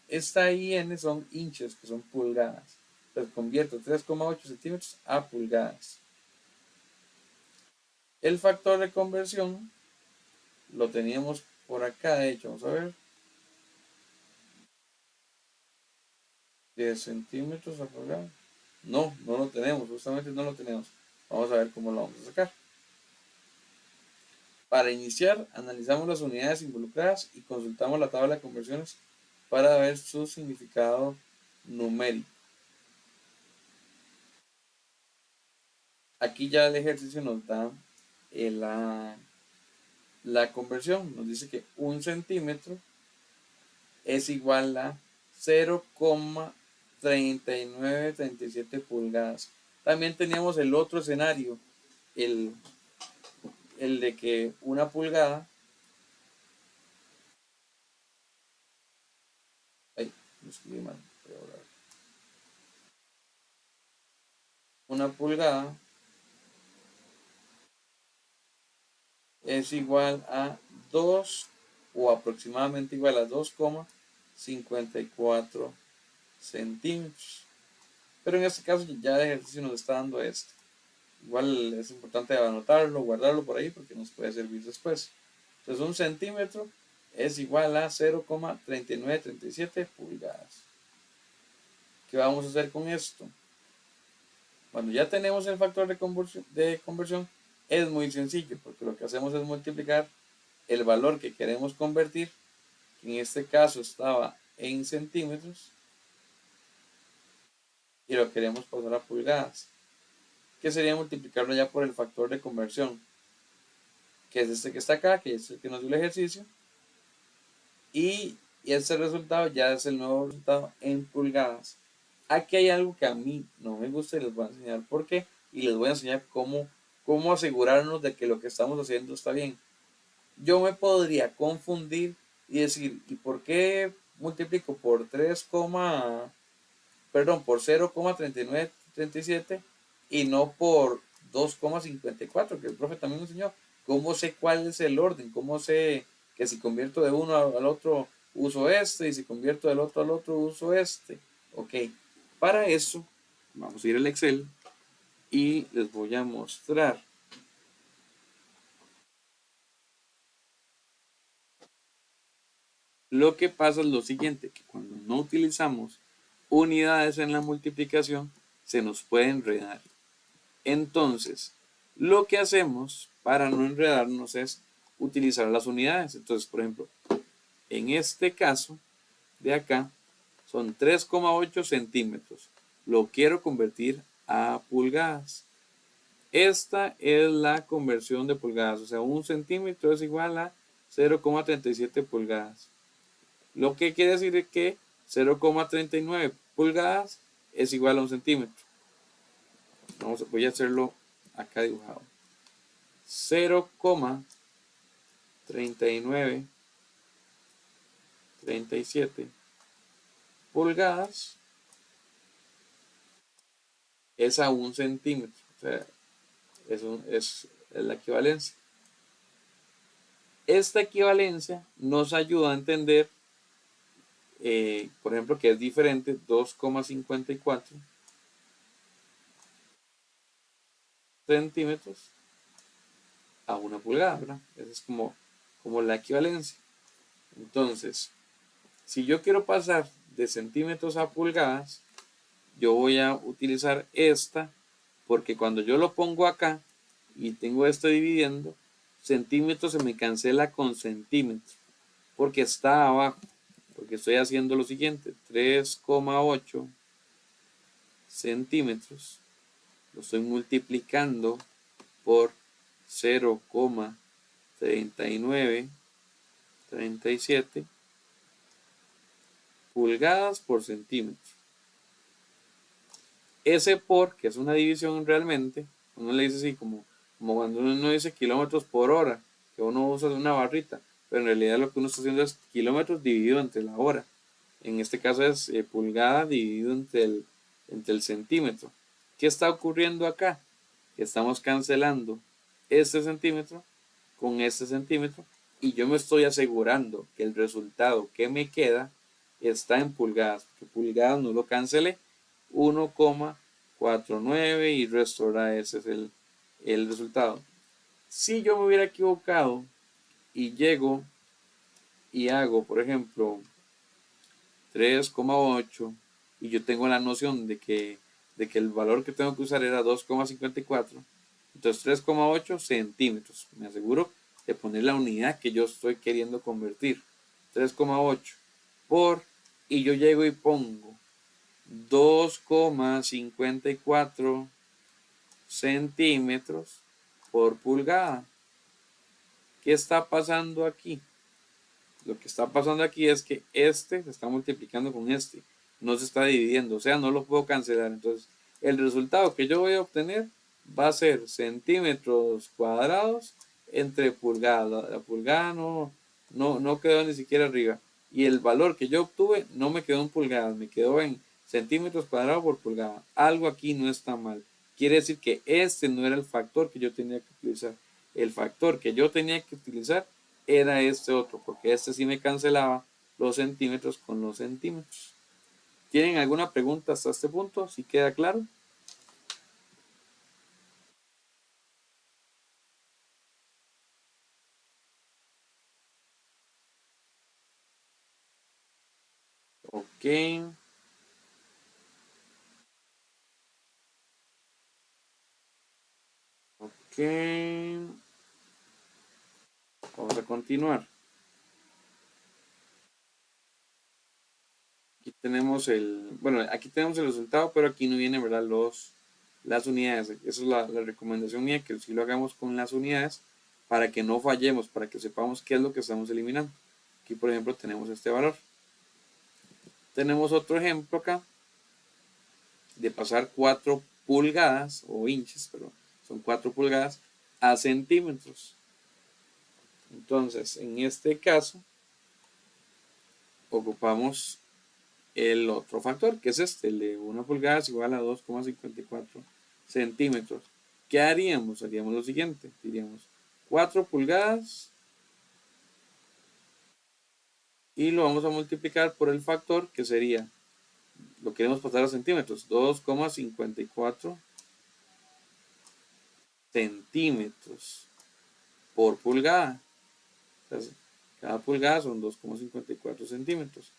Speaker 1: esta IN son inches, que son pulgadas. Entonces, convierta 3,8 centímetros a pulgadas. El factor de conversión lo teníamos por acá, de hecho, vamos a ver, 10 centímetros a pulgada. No lo tenemos, justamente no lo tenemos. Vamos a ver cómo lo vamos a sacar. Para iniciar, analizamos las unidades involucradas y consultamos la tabla de conversiones para ver su significado numérico. Aquí ya el ejercicio nos da la conversión. Nos dice que un centímetro es igual a 0,3937 pulgadas. También teníamos el otro escenario, el, el de que una pulgada, ay, me escribí mal, una pulgada es igual a 2 o aproximadamente igual a 2,54 centímetros. Pero en este caso ya el ejercicio nos está dando esto. Igual es importante anotarlo, guardarlo por ahí porque nos puede servir después. Entonces un centímetro es igual a 0,3937 pulgadas. ¿Qué vamos a hacer con esto? Cuando ya tenemos el factor de conversión es muy sencillo porque lo que hacemos es multiplicar el valor que queremos convertir, que en este caso estaba en centímetros, y lo queremos pasar a pulgadas, que sería multiplicarlo ya por el factor de conversión, que es este que está acá, que es el que nos dio el ejercicio, y ese resultado ya es el nuevo resultado en pulgadas. Aquí hay algo que a mí no me gusta y les voy a enseñar por qué, y les voy a enseñar cómo asegurarnos de que lo que estamos haciendo está bien. Yo me podría confundir y decir, ¿y por qué multiplico por por 0,3937 y no por 2,54, que el profe también me enseñó? ¿Cómo sé cuál es el orden? ¿Cómo sé que si convierto de uno al otro uso este y si convierto del otro al otro uso este? Ok, para eso vamos a ir al Excel y les voy a mostrar. Lo que pasa es lo siguiente, que cuando no utilizamos unidades en la multiplicación, se nos puede enredar. Entonces, lo que hacemos para no enredarnos es utilizar las unidades. Entonces, por ejemplo, en este caso de acá, son 3,8 centímetros. Lo quiero convertir a pulgadas. Esta es la conversión de pulgadas, o sea, 1 centímetro es igual a 0,37 pulgadas. Lo que quiere decir que 0,39 pulgadas es igual a 1 centímetro. Voy a hacerlo acá dibujado. 0,3937 pulgadas es a 1 centímetro. O sea, es la equivalencia. Esta equivalencia nos ayuda a entender, por ejemplo, que es diferente 2,54 centímetros a 1 pulgada, ¿verdad? Esa es como la equivalencia. Entonces, si yo quiero pasar de centímetros a pulgadas, yo voy a utilizar esta, porque cuando yo lo pongo acá y tengo esto dividiendo, centímetros se me cancela con centímetros, porque está abajo, porque estoy haciendo lo siguiente, 3,8 centímetros, lo estoy multiplicando por 0,3937 pulgadas por centímetro. Ese por, que es una división realmente, uno le dice así como cuando uno dice kilómetros por hora, que uno usa una barrita, pero en realidad lo que uno está haciendo es kilómetros dividido entre la hora. En este caso es pulgada dividido entre el centímetro. ¿Qué está ocurriendo acá? Que estamos cancelando este centímetro con este centímetro y yo me estoy asegurando que el resultado que me queda está en pulgadas, porque pulgadas no lo cancelé, 1,49 y restaurar, ese es el resultado. Si yo me hubiera equivocado y llego y hago, por ejemplo, 3,8 y yo tengo la noción de que el valor que tengo que usar era 2,54, entonces 3,8 centímetros. Me aseguro de poner la unidad que yo estoy queriendo convertir. 3,8 por, y yo llego y pongo 2,54 centímetros por pulgada. ¿Qué está pasando aquí? Lo que está pasando aquí es que este se está multiplicando con este, no se está dividiendo, o sea, no lo puedo cancelar. Entonces, el resultado que yo voy a obtener va a ser centímetros cuadrados entre pulgadas. La pulgada no quedó ni siquiera arriba. Y el valor que yo obtuve no me quedó en pulgadas, me quedó en centímetros cuadrados por pulgada. Algo aquí no está mal. Quiere decir que este no era el factor que yo tenía que utilizar. El factor que yo tenía que utilizar era este otro, porque este sí me cancelaba los centímetros con los centímetros. ¿Tienen alguna pregunta hasta este punto? ¿Sí queda claro? Ok. Ok. Vamos a continuar. Aquí tenemos aquí tenemos el resultado, pero aquí no vienen, ¿verdad? Las unidades. Esa es la recomendación mía, que si lo hagamos con las unidades para que no fallemos, para que sepamos qué es lo que estamos eliminando. Aquí, por ejemplo, tenemos este valor. Tenemos otro ejemplo acá de pasar 4 pulgadas o inches, pero son 4 pulgadas a centímetros. Entonces, en este caso, ocupamos el otro factor, que es este, el de 1 pulgada es igual a 2,54 centímetros. ¿Qué haríamos? Haríamos lo siguiente, diríamos 4 pulgadas y lo vamos a multiplicar por el factor que sería, lo queremos pasar a centímetros, 2,54 centímetros por pulgada. Entonces, cada pulgada son 2,54 centímetros.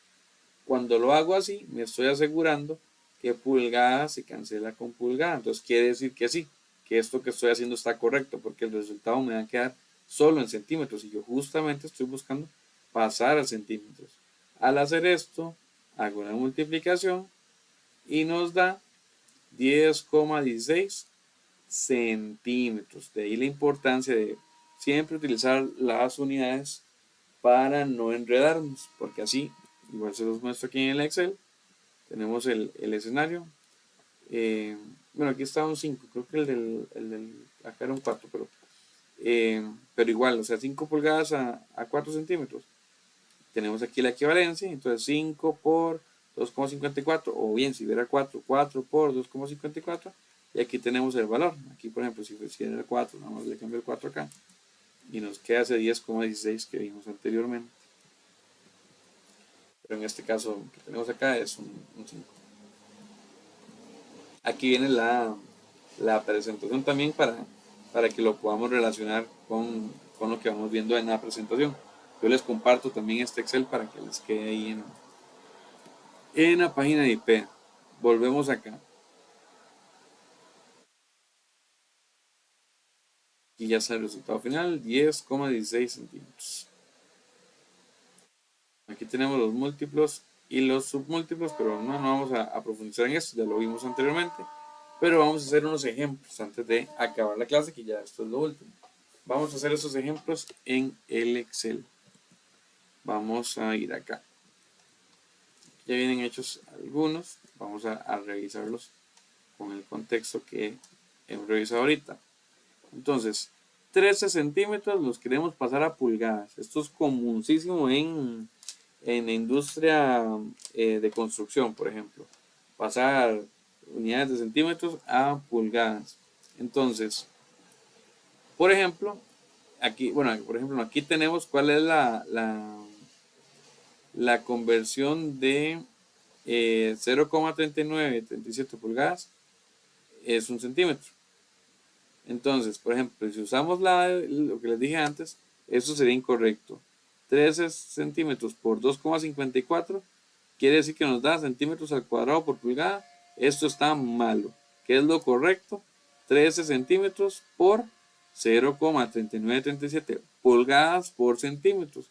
Speaker 1: Cuando lo hago así, me estoy asegurando que pulgada se cancela con pulgada. Entonces quiere decir que sí, que esto que estoy haciendo está correcto, porque el resultado me va a quedar solo en centímetros y yo justamente estoy buscando pasar a centímetros. Al hacer esto, hago la multiplicación y nos da 10,16 centímetros. De ahí la importancia de siempre utilizar las unidades para no enredarnos, porque así, igual se los muestro aquí en el Excel, tenemos el escenario. Bueno, aquí está un 5, creo que acá era un 4, pero igual, o sea, 5 pulgadas a 4 centímetros. Tenemos aquí la equivalencia, entonces 5 por 2,54, o bien si hubiera 4, 4 por 2,54, y aquí tenemos el valor. Aquí, por ejemplo, si era el 4, nada más le cambio el 4 acá, y nos queda ese 10,16 que vimos anteriormente. Pero en este caso que tenemos acá es un 5. Aquí viene la presentación también para que lo podamos relacionar con lo que vamos viendo en la presentación. Yo les comparto también este Excel para que les quede ahí en la página de IP. Volvemos acá. Y ya está el resultado final, 10,16 centímetros. Aquí tenemos los múltiplos y los submúltiplos, pero no vamos a profundizar en esto, ya lo vimos anteriormente. Pero vamos a hacer unos ejemplos antes de acabar la clase, que ya esto es lo último. Vamos a hacer esos ejemplos en el Excel. Vamos a ir acá. Ya vienen hechos algunos, vamos a revisarlos con el contexto que hemos revisado ahorita. Entonces, 13 centímetros los queremos pasar a pulgadas. Esto es comunísimo en la industria de construcción, por ejemplo. Pasar unidades de centímetros a pulgadas. Entonces, por ejemplo, aquí tenemos cuál es la conversión de 0,3937 pulgadas, es un centímetro. Entonces, por ejemplo, si usamos lo que les dije antes, eso sería incorrecto. 13 centímetros por 2,54 quiere decir que nos da centímetros al cuadrado por pulgada. Esto está malo. ¿Qué es lo correcto? 13 centímetros por 0,3937 pulgadas por centímetros.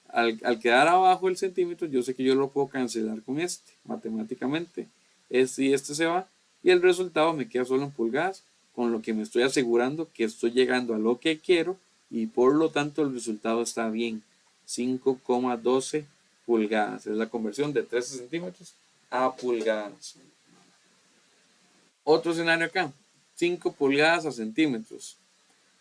Speaker 1: Al quedar abajo el centímetro, yo sé que yo lo puedo cancelar con este, matemáticamente. Este y este se va, y el resultado me queda solo en pulgadas, con lo que me estoy asegurando que estoy llegando a lo que quiero, y por lo tanto el resultado está bien. 5,12 pulgadas. Es la conversión de 13 centímetros a pulgadas. Otro escenario acá. 5 pulgadas a centímetros.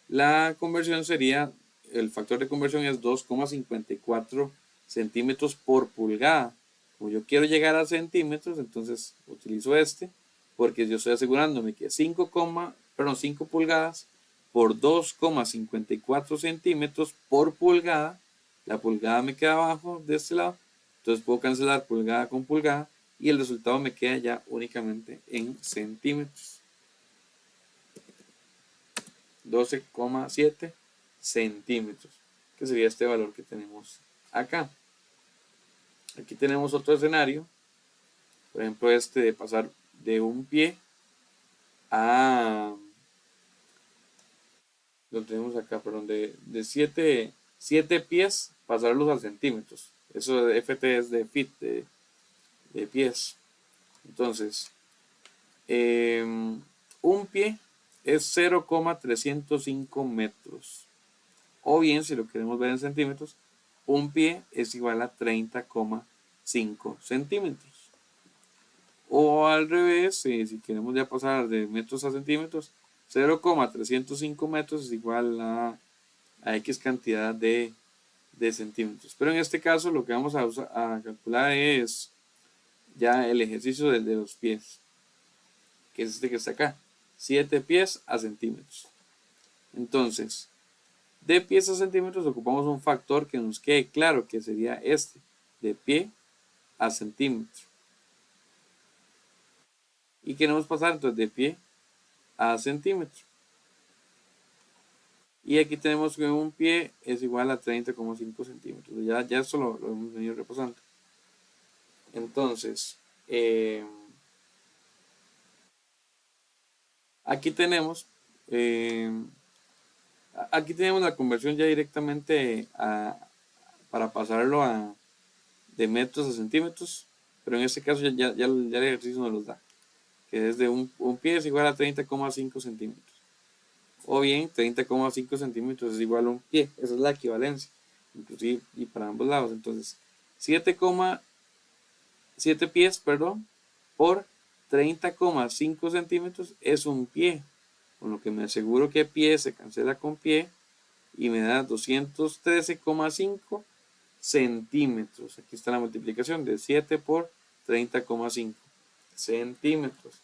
Speaker 1: La conversión sería, el factor de conversión es 2,54 centímetros por pulgada. Como yo quiero llegar a centímetros, entonces utilizo este, porque yo estoy asegurándome que 5 pulgadas por 2,54 centímetros por pulgada. La pulgada me queda abajo de este lado, entonces puedo cancelar pulgada con pulgada y el resultado me queda ya únicamente en centímetros. 12,7 centímetros, que sería este valor que tenemos acá. Aquí tenemos otro escenario, por ejemplo este de pasar de un pie a, lo tenemos acá, perdón, de 7 pies, pasarlos a centímetros. Eso de FT es de feet, de pies. Entonces, un pie es 0,305 metros. O bien, si lo queremos ver en centímetros, un pie es igual a 30,5 centímetros. O al revés, si queremos ya pasar de metros a centímetros, 0,305 metros es igual a X cantidad de centímetros. Pero en este caso lo que vamos a calcular es ya el ejercicio de los pies, que es este que está acá. 7 pies a centímetros. Entonces, de pies a centímetros ocupamos un factor que nos quede claro, que sería este, de pie a centímetro. Y queremos pasar entonces de pie a centímetro. Y aquí tenemos que un pie es igual a 30,5 centímetros. Ya esto lo hemos venido repasando. Entonces, aquí tenemos la conversión ya directamente para pasarlo de metros a centímetros, pero en este caso ya el ejercicio nos los da, que es de un pie es igual a 30,5 centímetros. o bien 30,5 centímetros es igual a un pie. Esa es la equivalencia, inclusive y para ambos lados. Entonces 7 pies, perdón, por 30,5 centímetros es un pie, con lo que me aseguro que pie se cancela con pie y me da 213,5 centímetros. Aquí está la multiplicación de 7 por 30,5 centímetros.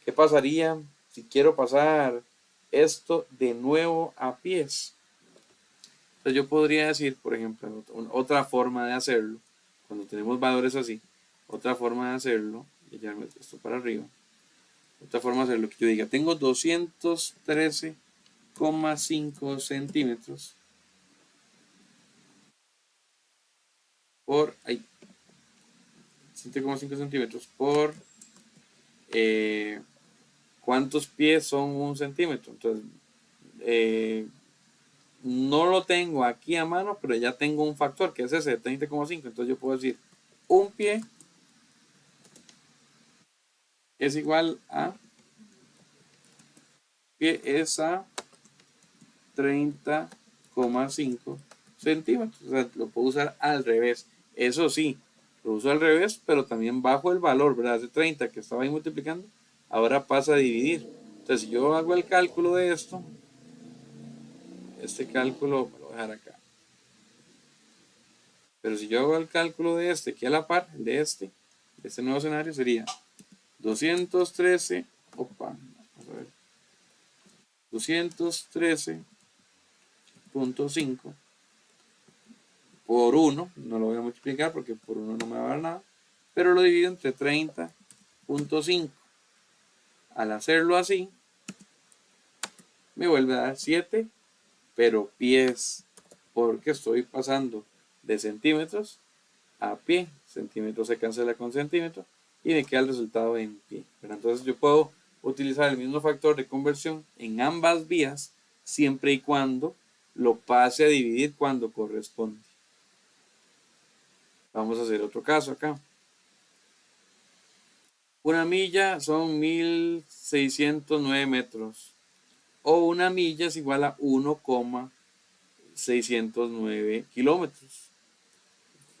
Speaker 1: ¿Qué pasaría si quiero pasar esto de nuevo a pies? Entonces yo podría decir, por ejemplo, otra forma de hacerlo, cuando tenemos valores así, otra forma de hacerlo, y ya meto esto para arriba, otra forma de hacerlo que yo diga, tengo 213,5 centímetros por, 7,5 centímetros por, ¿cuántos pies son un centímetro? Entonces, no lo tengo aquí a mano, pero ya tengo un factor que es ese de 30,5. Entonces yo puedo decir, un pie es igual a, pie es a 30,5 centímetros. O sea, lo puedo usar al revés. Eso sí, lo uso al revés, pero también bajo el valor, ¿verdad? De 30 que estaba ahí multiplicando, ahora pasa a dividir. Entonces, si yo hago el cálculo de esto, este cálculo lo voy a dejar acá. Pero si yo hago el cálculo de este, que a la par, de este nuevo escenario sería 213, vamos a ver, 213,5 por 1, no lo voy a multiplicar porque por 1 no me va a dar nada, pero lo divido entre 30,5. Al hacerlo así, me vuelve a dar 7, pero pies, porque estoy pasando de centímetros a pie. Centímetro se cancela con centímetro y me queda el resultado en pie. Pero entonces yo puedo utilizar el mismo factor de conversión en ambas vías siempre y cuando lo pase a dividir cuando corresponde. Vamos a hacer otro caso acá. Una milla son 1609 metros. O una milla es igual a 1,609 kilómetros.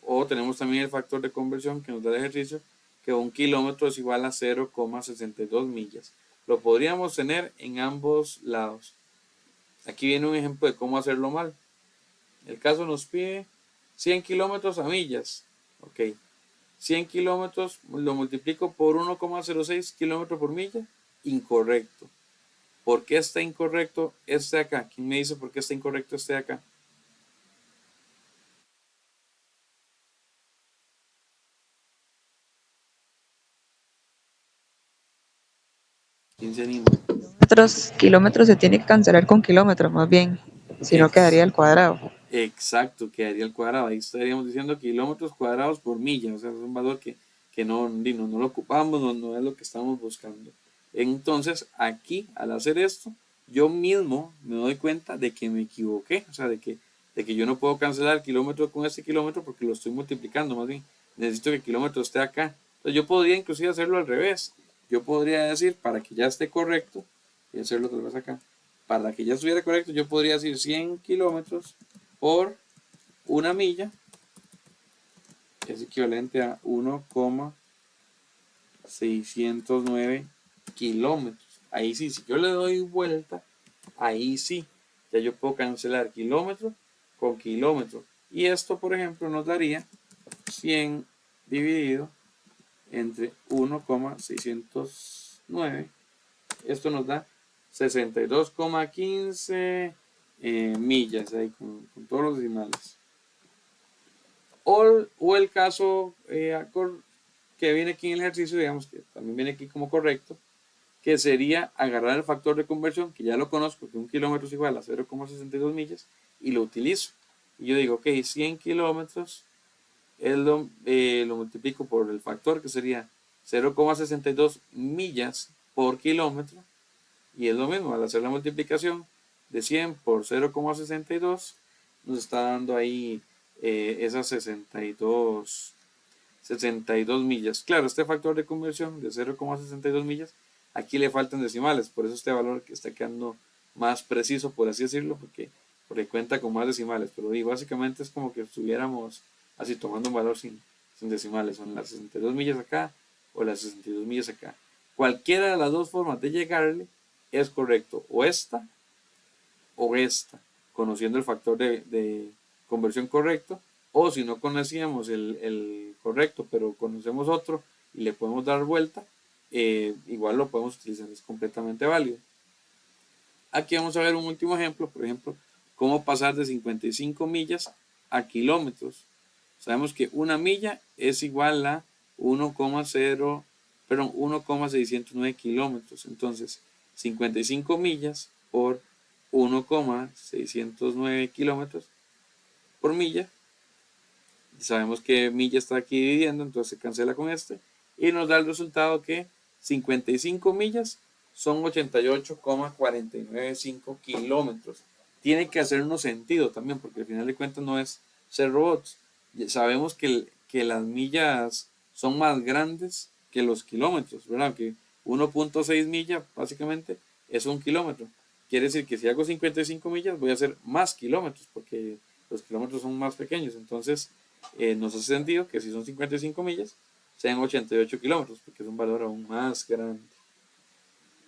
Speaker 1: O tenemos también el factor de conversión que nos da el ejercicio, que un kilómetro es igual a 0,62 millas. Lo podríamos tener en ambos lados. Aquí viene un ejemplo de cómo hacerlo mal. El caso nos pide 100 kilómetros a millas. Ok. 100 kilómetros lo multiplico por 1,06 kilómetros por milla. Incorrecto. ¿Por qué está incorrecto este de acá? ¿Quién me dice por qué está incorrecto este de acá? ¿Quién se anima?
Speaker 3: Kilómetros se tiene que cancelar con kilómetros más bien, si no quedaría el cuadrado.
Speaker 1: Exacto, quedaría el cuadrado. Ahí estaríamos diciendo kilómetros cuadrados por milla. O sea, es un valor que no lo ocupamos, no es lo que estamos buscando. Entonces, aquí, al hacer esto, yo mismo me doy cuenta de que me equivoqué. O sea, de que yo no puedo cancelar kilómetro con este kilómetro porque lo estoy multiplicando. Más bien, necesito que el kilómetro esté acá. Entonces, yo podría inclusive hacerlo al revés. Yo podría decir, para que ya esté correcto, y hacerlo otra vez acá. Para que ya estuviera correcto, yo podría decir 100 kilómetros por una milla es equivalente a 1,609 kilómetros. Ahí sí, si yo le doy vuelta, ahí sí, ya yo puedo cancelar kilómetro con kilómetro. Y esto, por ejemplo, nos daría 100 dividido entre 1,609. Esto nos da 62,15 millas ahí con todos los decimales. O el caso que viene aquí en el ejercicio, digamos que también viene aquí como correcto, que sería agarrar el factor de conversión, que ya lo conozco, que un kilómetro es igual a 0,62 millas, y lo utilizo. Y yo digo, ok, 100 kilómetros lo multiplico por el factor, que sería 0,62 millas por kilómetro, y es lo mismo, al hacer la multiplicación de 100 por 0,62, nos está dando ahí esas 62 millas. Claro, este factor de conversión de 0,62 millas, aquí le faltan decimales, por eso este valor que está quedando más preciso, por así decirlo, porque cuenta con más decimales, pero básicamente es como que estuviéramos así tomando un valor sin decimales, son las 62 millas acá o las 62 millas acá. Cualquiera de las dos formas de llegarle es correcto, o esta, conociendo el factor de conversión correcto, o si no conocíamos el correcto, pero conocemos otro y le podemos dar vuelta, igual lo podemos utilizar, es completamente válido. Aquí vamos a ver un último ejemplo, por ejemplo, cómo pasar de 55 millas a kilómetros. Sabemos que una milla es igual a 1,609 kilómetros. Entonces, 55 millas por 1,609 kilómetros por milla. Sabemos que milla está aquí dividiendo, entonces se cancela con este. Y nos da el resultado que 55 millas son 88,495 kilómetros. Tiene que hacernos sentido también, porque al final de cuentas no es ser robots. Sabemos que las millas son más grandes que los kilómetros, ¿verdad? Que 1,6 millas básicamente es un kilómetro. Quiere decir que si hago 55 millas voy a hacer más kilómetros, porque los kilómetros son más pequeños. Entonces nos hace sentido que si son 55 millas sean 88 kilómetros, porque es un valor aún más grande.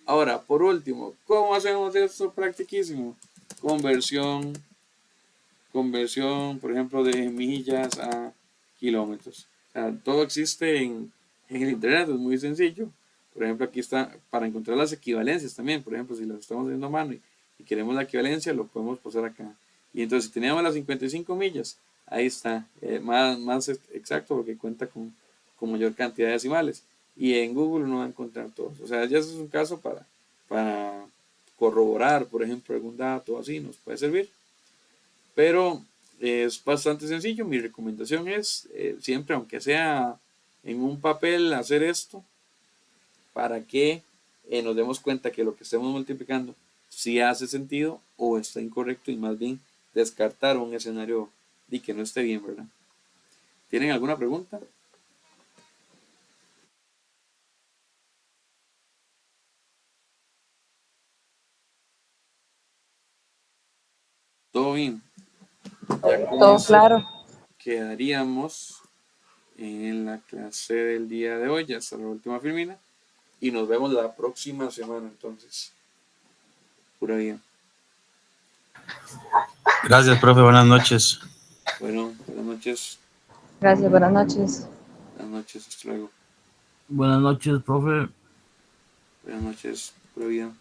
Speaker 1: Ahora, por último, ¿cómo hacemos esto practiquísimo? Conversión, por ejemplo, de millas a kilómetros. O sea, todo existe en el internet, es muy sencillo. Por ejemplo, aquí está para encontrar las equivalencias también. Por ejemplo, si las estamos haciendo a mano y queremos la equivalencia, lo podemos pasar acá. Y entonces, si teníamos las 55 millas, ahí está, más exacto porque cuenta con mayor cantidad de decimales. Y en Google uno va a encontrar todos. O sea, ya ese es un caso para corroborar, por ejemplo, algún dato así, nos puede servir. Pero es bastante sencillo. Mi recomendación es siempre, aunque sea en un papel, hacer esto para que nos demos cuenta que lo que estemos multiplicando sí hace sentido o está incorrecto y más bien descartar un escenario y que no esté bien, ¿verdad? ¿Tienen alguna pregunta? Todo bien. Ya con
Speaker 3: Todo
Speaker 1: eso
Speaker 3: claro.
Speaker 1: quedaríamos en la clase del día de hoy. Ya está la última filmina. Y nos vemos la próxima semana, entonces. Pura vida.
Speaker 2: Gracias, profe. Buenas noches.
Speaker 1: Bueno, buenas noches.
Speaker 3: Gracias, buenas noches.
Speaker 1: Buenas noches, hasta luego.
Speaker 4: Buenas noches, profe.
Speaker 1: Buenas noches, pura vida.